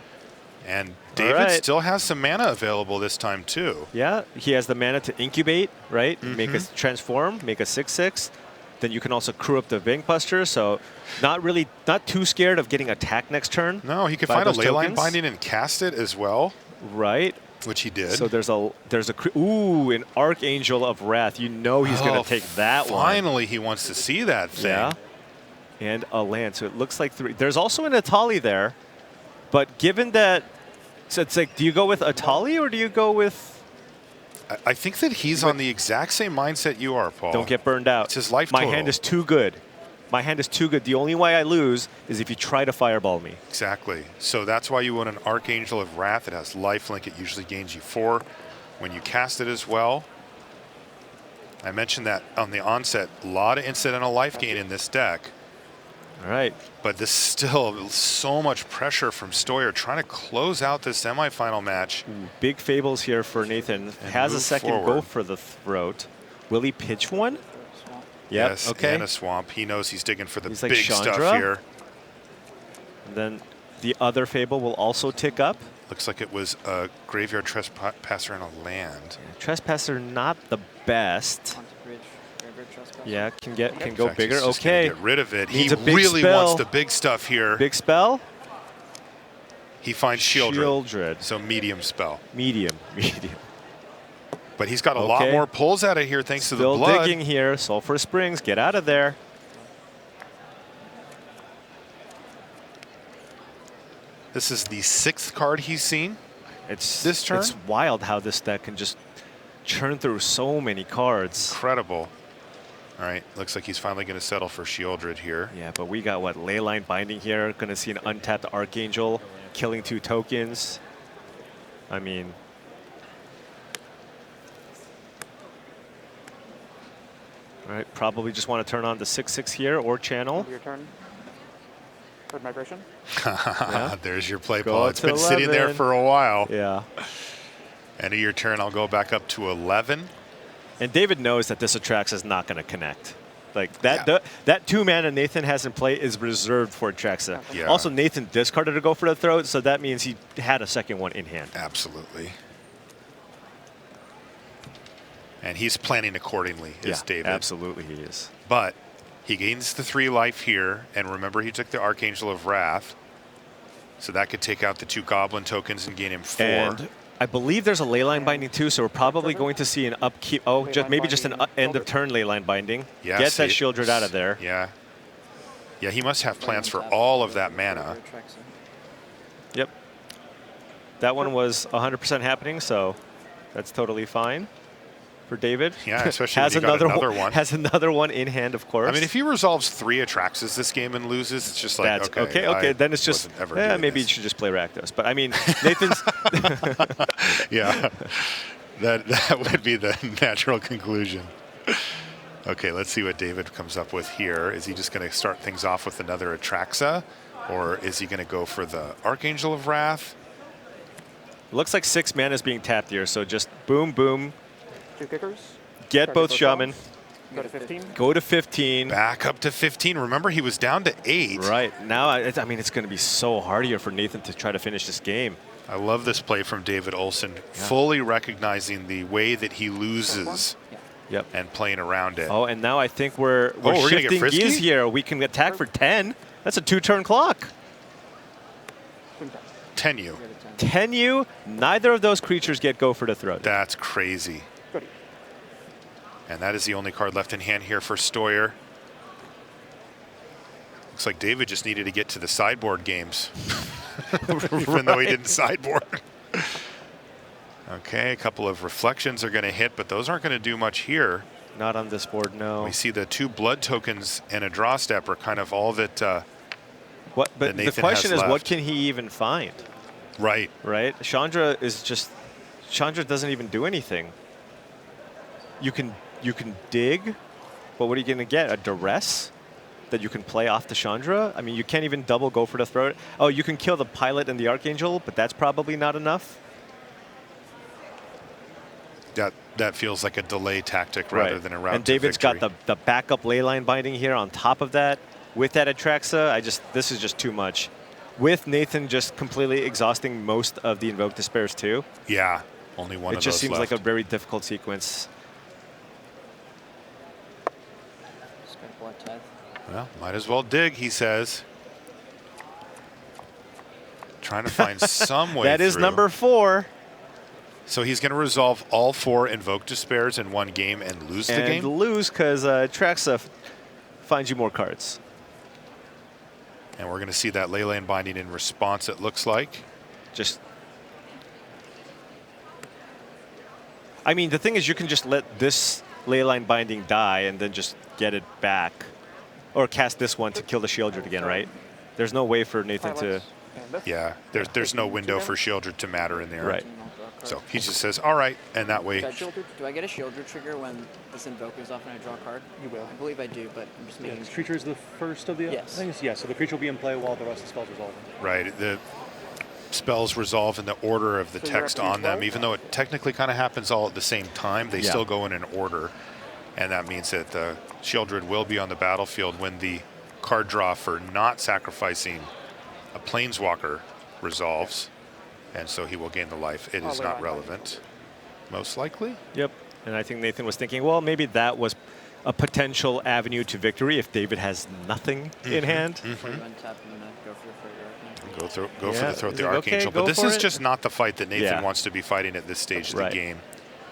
And David right. still has some mana available this time, too. Yeah, he has the mana to incubate, right? Make a transform, make a 6/6. Then you can also crew up the Bankbuster. So not too scared of getting attacked next turn. No, he could by find a those Leyline tokens. Binding and cast it as well, Right. which he did. So there's an Archangel of Wrath. You know he's going to take that one. Finally, he wants to see that thing. Yeah. And a land. So it looks like 3. There's also an Atali there. But given that, so it's like, do you go with Atali or do you go with... I think that he's on the exact same mindset you are, Paul. Don't get burned out. It's his life My total. hand is too good. My hand is too good. The only way I lose is if you try to fireball me. Exactly. So that's why you want an Archangel of Wrath. It has lifelink. It usually gains you 4 when you cast it as well. I mentioned that on the onset. A lot of incidental life gain in this deck. All right. But this still so much pressure from Steuer trying to close out this semifinal match. Big fables here for Nathan. Has a move second go forward. for the throat. Will he pitch one? Yep. Yes, Okay. and a swamp. He knows he's digging for the He's like big Chandra. stuff here. And then the other fable will also tick up. Looks like it was a Graveyard Trespasser and a land. Trespasser not the best. Onto bridge. Very Yeah, can go In fact, bigger. he's just gonna Okay. get rid of it. Needs He a big really spell. wants the big stuff here. Big spell. He finds Shieldred. Shieldred. So medium spell. Medium. But he's got a lot Okay. more pulls out of here thanks to the Still blood. digging here. Sulfur Springs, get out of there. This is the 6th card he's seen. It's This turn? It's wild how this deck can just churn through so many cards. Incredible. All right, looks like he's finally going to settle for Shieldred here. Yeah, but we got what, Leyline Binding here. Going to see an untapped Archangel killing 2 tokens. I mean, all right, probably just want to turn on the 6/6 here or channel. End of your turn. Third migration. Yeah. There's your play, Go Paul. up It's to been sitting there 11. for a while. Yeah. End of your turn, I'll go back up to 11. And David knows that this Atraxa is not going to connect. Like that, Yeah. that 2-mana Nathan has in play is reserved for Atraxa. Yeah. Also, Nathan discarded to go for the throat, so that means he had a second one in hand. Absolutely. And he's planning accordingly, is David. Absolutely he is. But he gains the 3 life here, and remember he took the Archangel of Wrath, so that could take out the 2 Goblin tokens and gain him 4. And I believe there's a Leyline Binding too, so we're probably going to see an upkeep. Oh, maybe just an end of turn Leyline Binding. Yeah, Get that see, Shieldred out of there. Yeah. Yeah, he must have plans for all of that mana. Yep. That one was 100% happening, so that's totally fine for David. Yeah, especially has when you got another another one. Has another one in hand, of course. I mean, if he resolves 3 Atraxas this game and loses, it's just like, That's okay. okay. I Then it's just, wasn't ever doing maybe you this. should just play Rakdos. But I mean, Nathan's. Yeah, that would be the natural conclusion. Okay, let's see what David comes up with here. Is he just going to start things off with another Atraxa, or is he going to go for the Archangel of Wrath? Looks like 6 mana is being tapped here, so just boom, boom. 2 kickers. Get Target both both Shaman. spells. Go to 15. Go to 15. Back up to 15. Remember, he was down to 8. Right. Now, I mean, it's going to be so hard here for Nathan to try to finish this game. I love this play from David Olsen, fully recognizing the way that he loses Yep. and playing around it. Oh, and now I think we're we're gonna get shifting frisky? gears here. We can attack for 10. That's a 2-turn clock. 10U. 10U, neither of those creatures get go for the throat. That's crazy. Goody. And that is the only card left in hand here for Steuer. Looks like David just needed to get to the sideboard games, even though he didn't sideboard. Okay, a couple of reflections are going to hit, but those aren't going to do much here. Not on this board, no. We see the 2 blood tokens and a draw step are kind of all that. What? But that the Nathan question has is, what left. can he even find? Right. Right? Chandra is just. Chandra doesn't even do anything. You can dig, but what are you going to get? A duress that you can play off the Chandra? I mean, you can't even double go for the throat. Oh, you can kill the pilot and the Archangel, but that's probably not enough. That feels like a delay tactic rather than a route And to David's victory. got the backup Leyline Binding here on top of that. With that Atraxa, this is just too much. With Nathan just completely exhausting most of the Invoke Despairs too. Yeah, only one It of just those seems left. like a very difficult sequence. Just got a Blood Tithe. Well, might as well dig, he says. Trying to find some way That is through. number 4. So he's going to resolve all 4 Invoke Despairs in one game and lose the And game? lose because Atraxa finds you more cards. And we're going to see that Leyline Binding in response, it looks like. Just. I mean, the thing is, you can just let this Leyline Binding die and then just get it back. Or cast this one to kill the Shieldred again, right? There's no way for Nathan to. Pilots. And this. Yeah, there's no window for Shieldred to matter in there. Right. So he just says, all right, and that way. Do I get a Shieldred trigger when this Invoke is off and I draw a card? You will. I believe I do, but I'm just Yeah, making this creature is the first of the Yes. things. Yeah, so the creature will be in play while the rest of the spells resolve. Right, the spells resolve in the order of the So you're text up to on them. 12? Even though it technically kind of happens all at the same time, they Yeah. still go in an order. And that means that the Shieldred will be on the battlefield when the card draw for not sacrificing a Planeswalker resolves. And so he will gain the life. It is not relevant, most likely. Yep. And I think Nathan was thinking, well, maybe that was a potential avenue to victory if David has nothing in hand. Before you untap, I'm gonna go for the throw. Go for Yeah, the throw at is the it okay? Archangel. Go But this for is it? just not the fight that Nathan Yeah. wants to be fighting at this stage of the Right. game.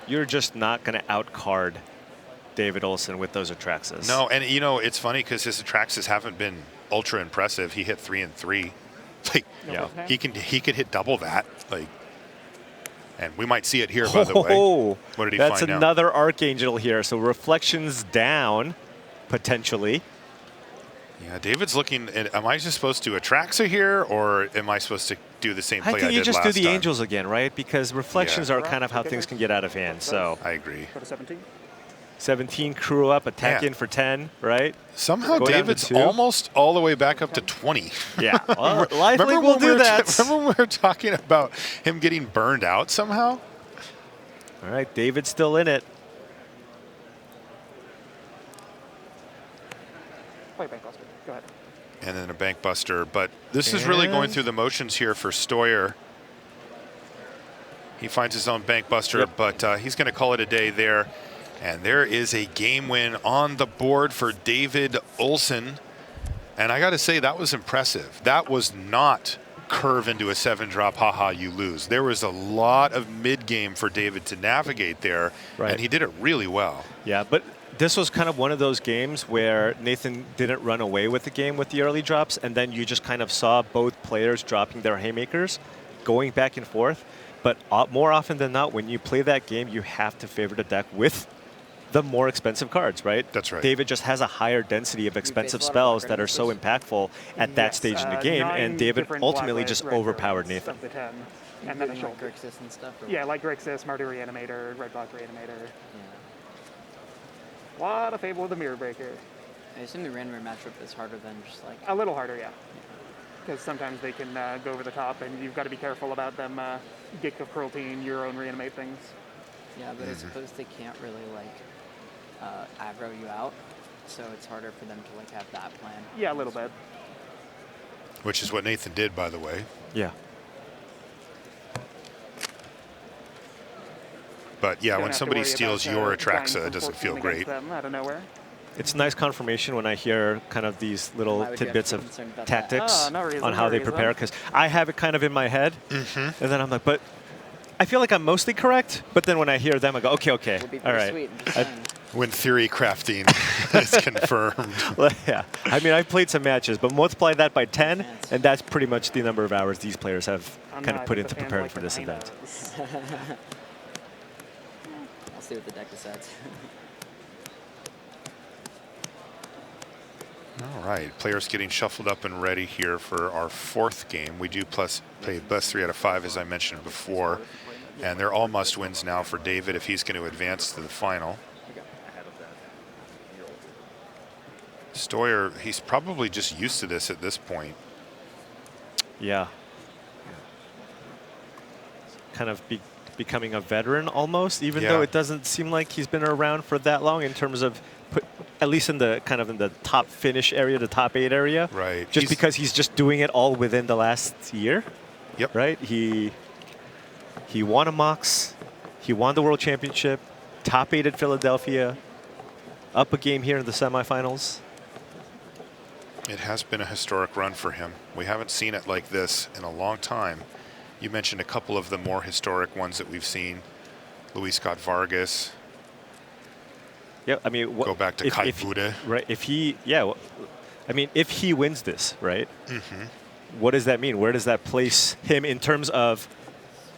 You're just not going to outcard David Olsen with those Atraxas. No, and you know, it's funny because his Atraxas haven't been ultra impressive. He hit 3 and 3. Like, Yeah. he could hit double that. Like, and we might see it here, by the way. Oh, What did he that's find now? another Archangel here. So reflections down, potentially. Yeah, David's looking. Am I just supposed to Atraxa here, or am I supposed to do the same play I think you did just last do the time? Angels again, right? Because reflections Yeah. are kind of how things can get out of hand. So I agree. Go to 17. 17 crew up, attack Yeah. in for 10, right? Somehow Go down to David's 2. almost all the way back up to 20. Yeah, well, Live League will when we do were that. remember when we were talking about him getting burned out somehow? All right, David's still in it. Play Bank Buster. Go ahead. And then a bank buster. But this is really going through the motions here for Steuer. He finds his own bank buster, Yep. but he's going to call it a day there. And there is a game win on the board for David Olsen. And I got to say, that was impressive. That was not curve into a 7-drop, haha, you lose. There was a lot of mid-game for David to navigate there, Right. and he did it really well. Yeah, but this was kind of one of those games where Nathan didn't run away with the game with the early drops, and then you just kind of saw both players dropping their haymakers, going back and forth. But more often than not, when you play that game, you have to favor the deck with the more expensive cards, right? That's right. David just has a higher density of expensive face a lot of spells blocker that are so numbers. impactful at that Yes, stage in the 9 game, and David different ultimately black just red overpowered variants Nathan. of the 10. And then a Including, like shoulder. Grixis and stuff. Or Yeah, like Grixis, Mardu Reanimator, Red Block Reanimator. Yeah. A lot of Fable of the Mirror Breaker. I assume the random matchup is harder than just like. A little harder, yeah. Because sometimes they can go over the top, and you've got to be careful about them Gick of Cruelty and your own reanimate things. Yeah, but I suppose they can't really like aggro you out, so it's harder for them to like have that plan. Yeah, a little bit. Which is what Nathan did, by the way. Yeah. But yeah, Don't when have to somebody worry steals about, your trying Atraxa, some it doesn't 14 feel against great. Them out of nowhere. It's nice confirmation when I hear kind of these little Why would you have tidbits to be of concerned about that? tactics Oh, no reason, on how no they reason. prepare, because I have it kind of in my head, and then I'm like, but I feel like I'm mostly correct, but then when I hear them, I go, okay, Would be all pretty right. sweet. I'm just saying. When theory crafting is confirmed. Well, yeah, I mean, I've played some matches, but multiply that by 10, Fans. and that's pretty much the number of hours these players have I'm kind not, of put but into the fans preparing like for this event. bananas. I'll see what the deck decides. All right, players getting shuffled up and ready here for our 4th game. We do play best 3 out of 5, as I mentioned before. And they're all must-wins now for David if he's going to advance to the final. Steuer, he's probably just used to this at this point. Yeah. Kind of becoming a veteran almost, even though Yeah. it doesn't seem like he's been around for that long in terms of, at least in the kind of in the top finish area, the top 8 area. Right. Just because he's just doing it all within the last year. Yep. Right? He won a Mox. He won the World Championship. Top 8 at Philadelphia. Up a game here in the semifinals. It has been a historic run for him. We haven't seen it like this in a long time. You mentioned a couple of the more historic ones that we've seen. Luis Scott Vargas. Yeah, I mean, Go back to Kai Buda. Right? If he, yeah, I mean, if he wins this, right? Mm-hmm. What does that mean? Where does that place him in terms of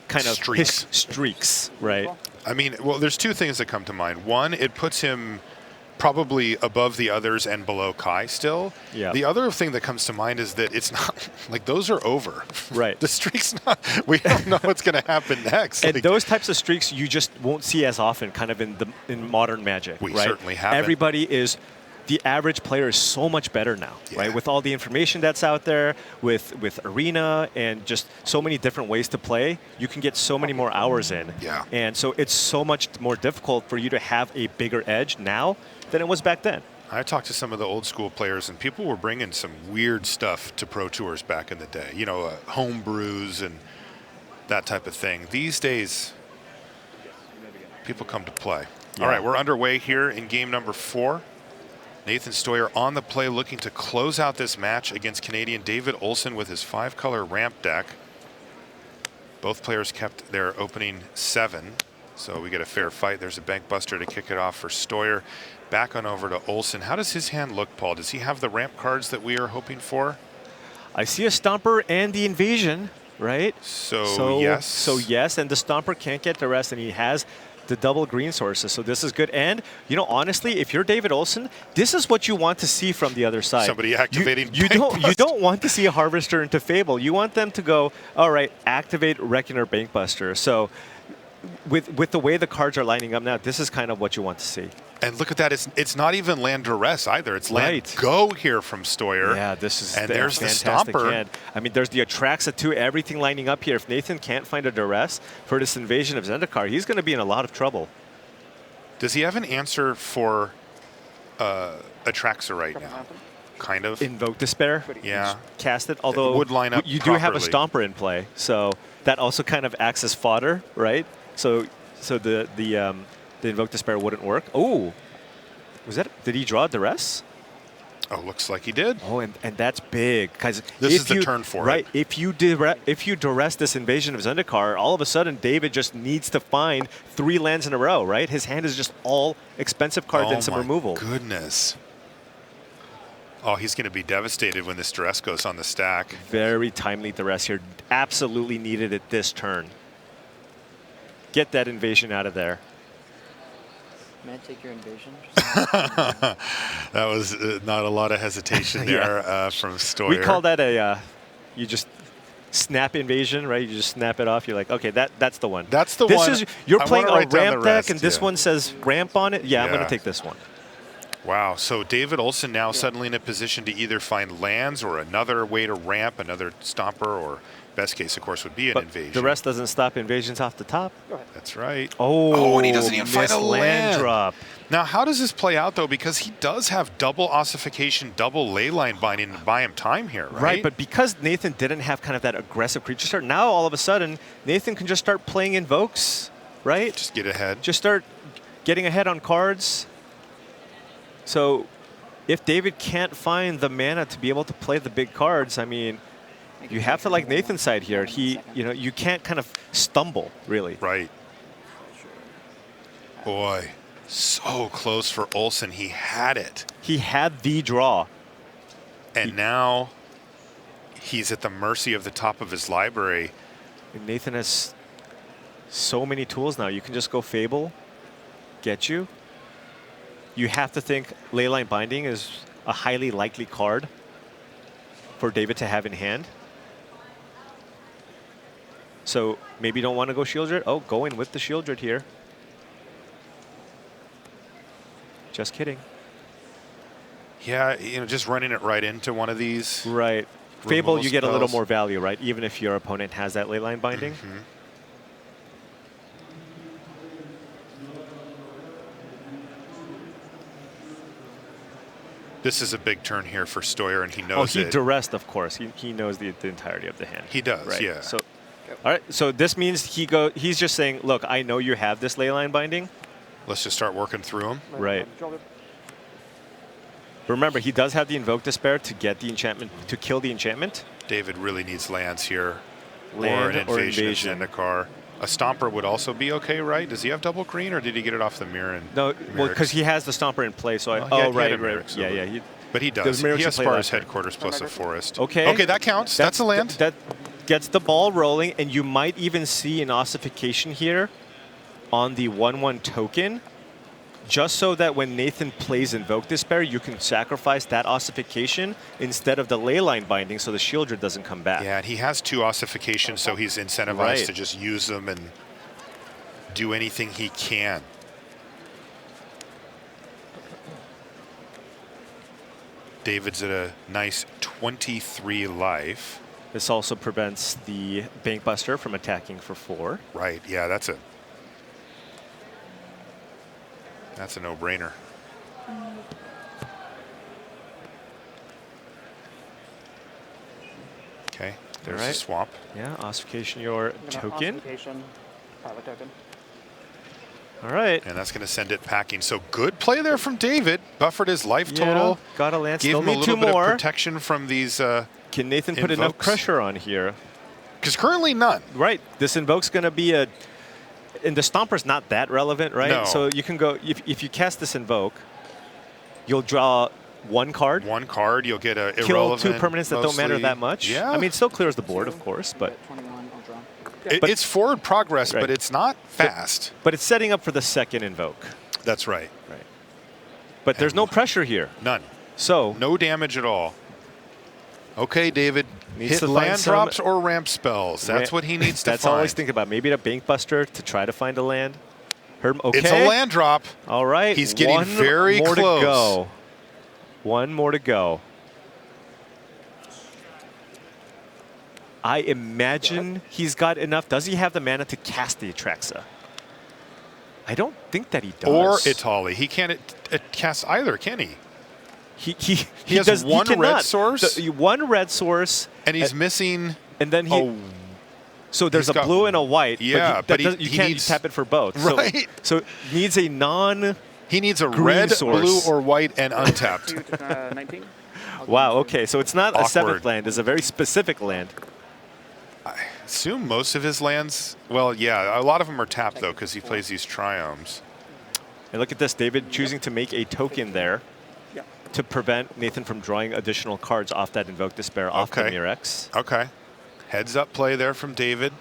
kind of Streaks. his streaks, right? I mean, well, there's 2 things that come to mind. One, it puts him probably above the others and below Kai still. Yeah. The other thing that comes to mind is that it's not like those are over. Right. The streak's not. We don't know what's going to happen next. And Like, those types of streaks you just won't see as often, kind of in modern Magic. We right? certainly haven't. Everybody is. The average player is so much better now, Yeah. right? With all the information that's out there, with Arena and just so many different ways to play, you can get so many more hours in. Yeah. And so it's so much more difficult for you to have a bigger edge now than it was back then. I talked to some of the old school players, and people were bringing some weird stuff to Pro Tours back in the day. You know, home brews and that type of thing. These days, people come to play. All right, we're underway here in game number 4. Nathan Steuer on the play looking to close out this match against Canadian David Olsen with his 5-color ramp deck. Both players kept their opening 7, so we get a fair fight. There's a bank buster to kick it off for Steuer. Back on over to Olsen. How does his hand look, Paul? Does he have the ramp cards that we are hoping for? I see a Stomper and the Invasion, right? So yes. So yes, and the Stomper can't get the rest, and he has the double green sources, so this is good. And, you know, honestly, if you're David Olsen, this is what you want to see from the other side. Somebody activating you don't want to see a Harvester into Fable. You want them to go, all right, activate Reckoner Bankbuster. So with the way the cards are lining up now, this is kind of what you want to see. And look at that, it's not even land duress either. It's land go here from Steuer. Yeah, this is there's the fantastic Stomper. Hand. I mean, there's the Atraxa too, everything lining up here. If Nathan can't find a duress for this Invasion of Zendikar, he's going to be in a lot of trouble. Does he have an answer for Atraxa right now? Kind of. Invoke Despair? Yeah. Cast it, although it would line up you do have a properly. Stomper in play, so that also kind of acts as fodder, right? So the Invoke Despair wouldn't work. Oh, did he draw duress? Oh, looks like he did. Oh, and that's big because this is the turn for it. it. If you duress this Invasion of Zendikar, all of a sudden David just needs to find 3 lands in a row, right? His hand is just all expensive cards and some removal. Goodness. Oh, he's going to be devastated when this duress goes on the stack. Very timely duress here. Absolutely needed it this turn. Get that Invasion out of there. May I take your Invasion? That was not a lot of hesitation there from Steuer. We call that you just snap Invasion, right? You just snap it off. You're like, okay, that's the one. That's the one. You're playing a ramp deck, rest, and this one says ramp on it. Yeah, I'm going to take this one. Wow, so David Olsen now suddenly in a position to either find lands or another way to ramp, another Stomper, or best case, of course, would be an Invasion. The rest doesn't stop Invasions off the top. That's right. Oh, and he doesn't even find a land drop. Now, how does this play out, though? Because he does have double ossification, double leyline binding to buy him time here, right? Right, but because Nathan didn't have kind of that aggressive creature start, now all of a sudden, Nathan can just start playing Invokes, right? Just get ahead. Just start getting ahead on cards. So if David can't find the mana to be able to play the big cards, I mean, you have to like Nathan's side here. You can't kind of stumble, really. Right. Boy, so close for Olsen. He had it. He had the draw. And now he's at the mercy of the top of his library. And Nathan has so many tools now. You can just go Fable, get you. You have to think Leyline Binding is a highly likely card for David to have in hand. So maybe you don't want to go Shieldred. Oh, go in with the Shieldred here. Just kidding. Yeah, just running it right into one of these. Right. Fable, you get a little spells. more value, right? Even if your opponent has that Leyline Binding. Mm-hmm. This is a big turn here for Steuer, and he knows he duressed, of course. He knows the entirety of the hand. He does, right? yeah. So, all right. So this means he's just saying, look, I know you have this Leyline Binding. Let's just start working through him. Right. Remember, he does have the Invoke Despair to get the enchantment, to kill the enchantment. David really needs lands here. Land or an Invasion of Zendikar. A Stomper would also be okay, right? Does he have double green, or did he get it off the Mirror? No, well, because he has the Stomper in play. So right. Yeah. But he does. He has Spar's Headquarters plus a forest. Okay, that counts. That's a land. That gets the ball rolling, and you might even see an ossification here on the 1/1 token, just so that when Nathan plays Invoke Despair, you can sacrifice that ossification instead of the Leyline Binding, so the Shieldred doesn't come back. Yeah, and he has 2 ossifications, so he's incentivized to just use them and do anything he can. David's at a nice 23 life. This also prevents the Bankbuster from attacking for 4. Right, yeah, that's a no-brainer. Okay, there's a swamp. Yeah, ossification your token. Ossification, pilot token. All right. And that's going to send it packing. So good play there from David. Buffered his life total. Got a land. Gave Still him a need little two bit more. of protection from these Can Nathan put enough invokes. pressure on here? Because currently none. Right. This invoke's going to be a... And the Stomper's not that relevant, right? No. So you can go... If you cast this invoke, you'll draw one card. One card, you'll get a Kill irrelevant. two permanents that don't matter mostly. that much. Yeah. I mean, it still clears the board, of course, but 21, I'll draw. It's forward progress, Right. but it's not fast. but it's setting up for the second invoke. That's right. Right. But there's no pressure here. None. So No damage at all. Okay, David. Needs Hit to find land some- drops or ramp spells. That's what he needs to that's find. all I always think about. Maybe a bank buster to try to find a land. Okay. It's a land drop. All right. He's getting One very more close. to go. One more to go. I imagine he's got enough. Does he have the mana to cast the Atraxa? I don't think that he does. Or Itali. He can't cast either, can he? He has does, one red cannot. source? One red source. And he's missing. And then he. Oh, So there's he's a got- blue and a white. Yeah, but you he can't needs- tap it for both. Right. So needs a non. he needs a Green red, source. blue, or white and untapped. 2 to 19. Wow. Okay. So it's not a seventh Awkward. land. It's a very specific land. Assume most of his lands. Well, yeah, a lot of them are tapped though because he plays these triomes. And look at this, David choosing to make a token there Yeah. to prevent Nathan from drawing additional cards off that Invoke Despair off the Okay. Mirex. Okay, heads up play there from David.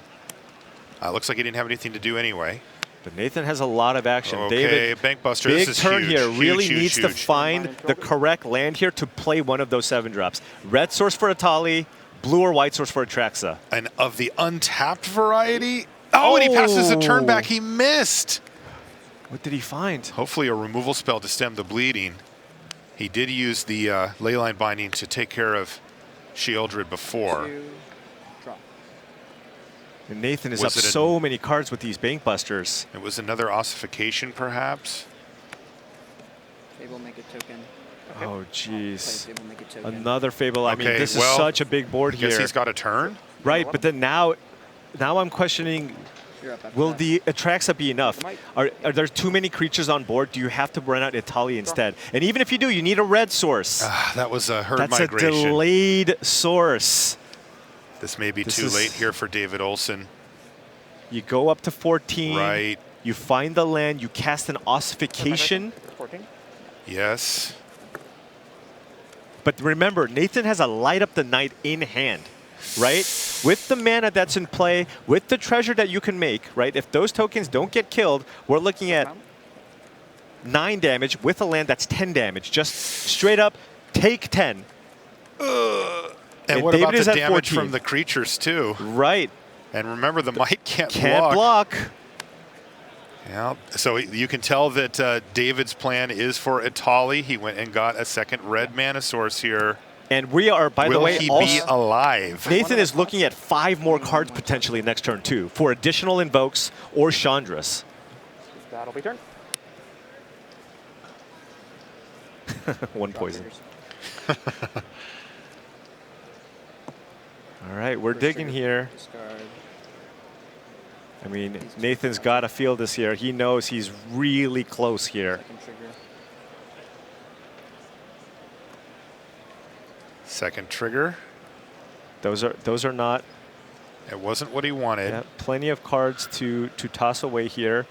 Looks like he didn't have anything to do anyway. But Nathan has a lot of action. Okay, David, Bank Buster. big This is turn huge, here. huge, Really huge, needs to huge. find the correct land here to play one of those 7 drops. Red source for Itali, blue or white source for Atraxa. And of the untapped variety. Oh, and he passes a turn Oh. back. He missed. What did he find? Hopefully a removal spell to stem the bleeding. He did use the Leyline Binding to take care of Sheoldred before. 2, draw. And Nathan is Was up it so many cards with these Bank Busters. It was another ossification, perhaps. Fable, make a token. Oh, Play jeez. Fable, make a token. Another Fable. I mean, Okay, this is well, such a big board I guess here. he's got a turn. Right, but then now I'm questioning, You're up after will that. the Atraxa be enough? Might. Are there too many creatures on board? Do you have to run out Itali instead? And even if you do, you need a red source. That was a herd That's migration. a delayed source. This may be This too is- late here for David Olsen. You go up to 14. Right. You find the land. You cast an ossification. 14. Yes. But remember, Nathan has a Light Up the Night in hand, right? With the mana that's in play, with the treasure that you can make, right? If those tokens don't get killed, we're looking at 9 damage with a land that's 10 damage. Just straight up take 10. And what David about is the at damage 14. from the creatures, too? Right. And remember, the might can't Can't block. Yeah. So you can tell that David's plan is for Itali. He went and got a second red mana source here. And we are, by the Will way, he also, be alive? Nathan is looking at 5 more cards potentially next turn, too, for additional invokes or Chandras. That'll be turn. 1 poison. All right, we're digging here. Discard. I mean, Nathan's got to feel this here. He knows he's really close here. Second trigger. Second trigger. Those are not. It wasn't what he wanted. Yeah, plenty of cards to toss away here.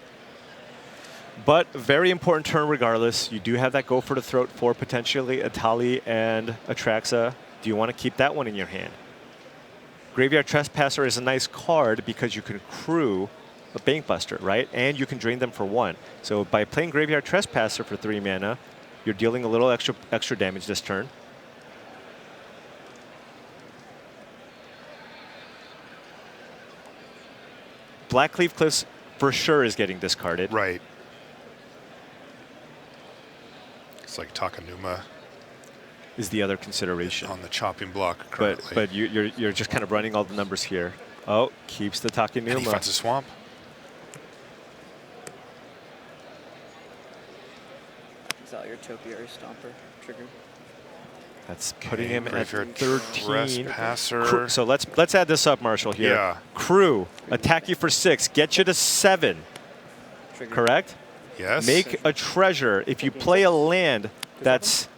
But very important turn regardless. You do have that go for the throat for potentially Itali and Atraxa. Do you want to keep that one in your hand? Graveyard Trespasser is a nice card because you can crew a Bank Buster, right? And you can drain them for 1. So by playing Graveyard Trespasser for 3 mana, you're dealing a little extra damage this turn. Blackleaf Cliffs for sure is getting discarded. Right. It's like Takanuma Is the other consideration. on the chopping block currently. But you're just kind of running all the numbers here. Oh, keeps the and he finds Takenuma. a swamp. Exile your Topiary Stomper trigger. That's putting him at Graveyard 13. Trespasser. So let's add this up, Marshall. Here. Yeah. Crew, attack you for 6, get you to 7. Trigger. Correct? Yes. Make a treasure. If you play a land that's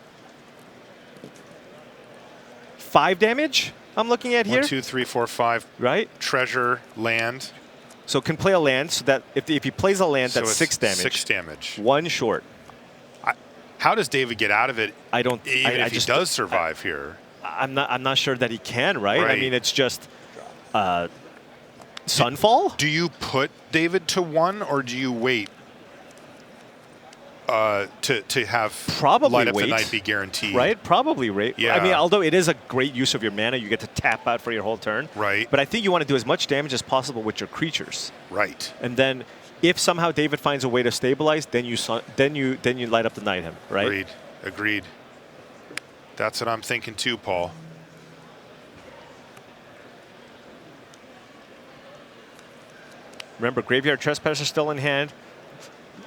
5 damage, I'm looking at here. 1, 2, 3, 4, 5. Right? Treasure, land. So can play a land so that if he plays a land, So that's it's 6 damage. 6 damage. 1 short. How does David get out of it? I don't. Even I if just, he does survive here. I'm not sure that he can. Right? I Right. mean, it's just Sunfall. Do you put David to 1, or do you wait to have Probably Light Up wait. the Night be guaranteed? Right? Probably right. Yeah. I mean, although it is a great use of your mana, you get to tap out for your whole turn. Right. But I think you want to do as much damage as possible with your creatures. Right. And then, if somehow David finds a way to stabilize, then you Light Up the Night him. Right. Agreed. Agreed. That's what I'm thinking too, Paul. Remember, Graveyard Trespasser still in hand.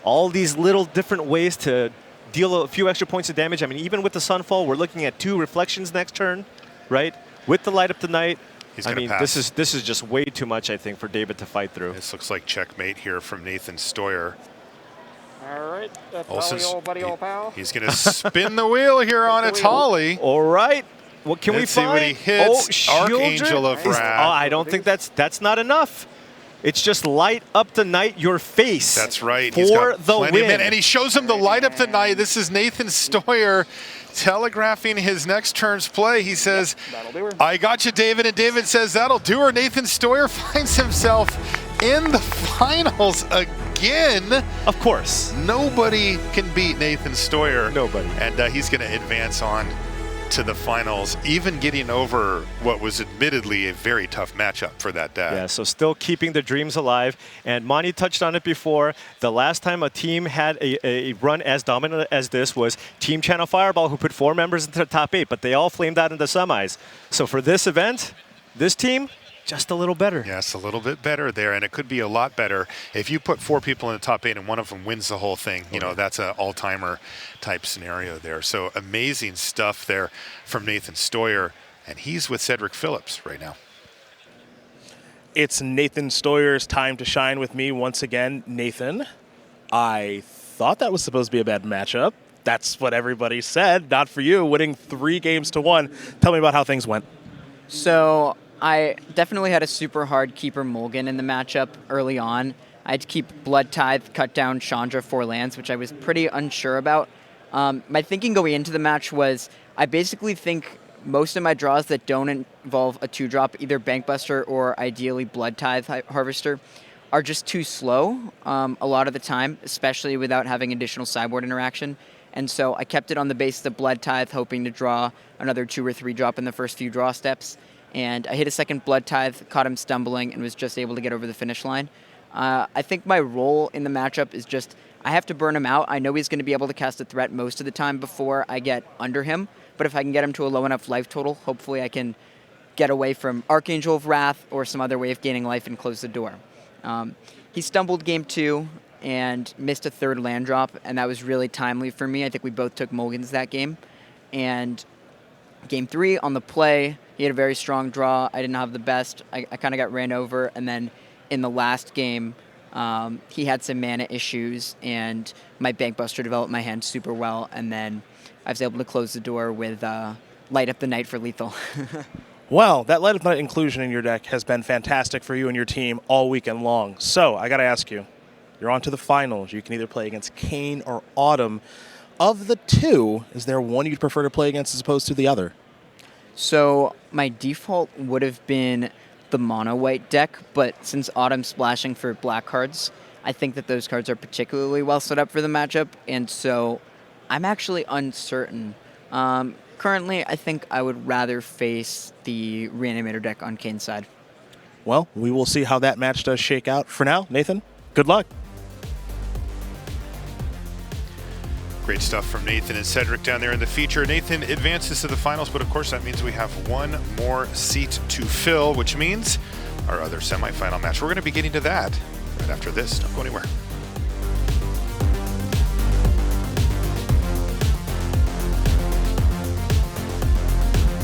All these little different ways to deal a few extra points of damage. I mean, even with the Sunfall, we're looking at 2 reflections next turn, right? With the Light Up the Night, He's I gonna mean, pass. this is just way too much, I think, for David to fight through. This looks like checkmate here from Nathan Steuer. All right, that's Olsen's- old buddy, old pal. He's going to spin the wheel here on a Tolly. All right. What can Let's we see find? what he hits. Oh, Archangel of Shieldred? Wrath. Oh, I don't think that's not enough. It's just Light Up the Night your face. That's right. For He's got the plenty of win. mana, and he shows him the Light Up the Night. This is Nathan Steuer telegraphing his next turn's play. He says, That'll do her. I got you, David. And David says, that'll do her. Nathan Steuer finds himself in the finals again. Of course. Nobody can beat Nathan Steuer. Nobody. And he's going to advance on to the finals, even getting over what was admittedly a very tough matchup for that deck. Yeah, so still keeping the dreams alive. And Monty touched on it before. The last time a team had a run as dominant as this was Team Channel Fireball, who put 4 members into the top 8, but they all flamed out in the semis. So for this event, this team, just a little better. Yes, a little bit better there, and it could be a lot better if you put 4 people in the top 8 and one of them wins the whole thing. You know, that's an all-timer type scenario there. So amazing stuff there from Nathan Steuer, and he's with Cedric Phillips right now. It's Nathan Steuer's time to shine with me once again. Nathan, I thought that was supposed to be a bad matchup. That's what everybody said, not for you, winning 3 games to 1. Tell me about how things went. So I definitely had a super hard keeper Mulligan in the matchup early on. I had to keep Blood Tithe, cut down Chandra 4 lands, which I was pretty unsure about. My thinking going into the match was I basically think most of my draws that don't involve a 2-drop, either Bankbuster or ideally Blood Tithe Harvester, are just too slow a lot of the time, especially without having additional sideboard interaction. And so I kept it on the base of the Blood Tithe, hoping to draw another 2 or 3 drop in the first few draw steps. And I hit a second Blood Tithe, caught him stumbling, and was just able to get over the finish line. I think my role in the matchup is just I have to burn him out. I know he's going to be able to cast a threat most of the time before I get under him, but if I can get him to a low enough life total, hopefully I can get away from Archangel of Wrath or some other way of gaining life and close the door. He stumbled game 2 and missed a 3rd land drop, and that was really timely for me. I think we both took mulligans that game. And game 3 on the play, he had a very strong draw. I didn't have the best. I kind of got ran over, and then in the last game, he had some mana issues, and my Bankbuster developed my hand super well, and then I was able to close the door with Light Up the Night for lethal. Well, that Light Up the Night inclusion in your deck has been fantastic for you and your team all weekend long. So I got to ask you, you're on to the finals. You can either play against Kane or Autumn. Of the 2, is there one you'd prefer to play against as opposed to the other? So my default would have been the mono white deck, but since Autumn's splashing for black cards, I think that those cards are particularly well set up for the matchup, and so I'm actually uncertain. Currently, I think I would rather face the Reanimator deck on Kane's side. Well, we will see how that match does shake out. For now, Nathan, good luck. Great stuff from Nathan and Cedric down there in the feature. Nathan advances to the finals, but of course that means we have one more seat to fill, which means our other semifinal match. We're going to be getting to that right after this. Don't go anywhere.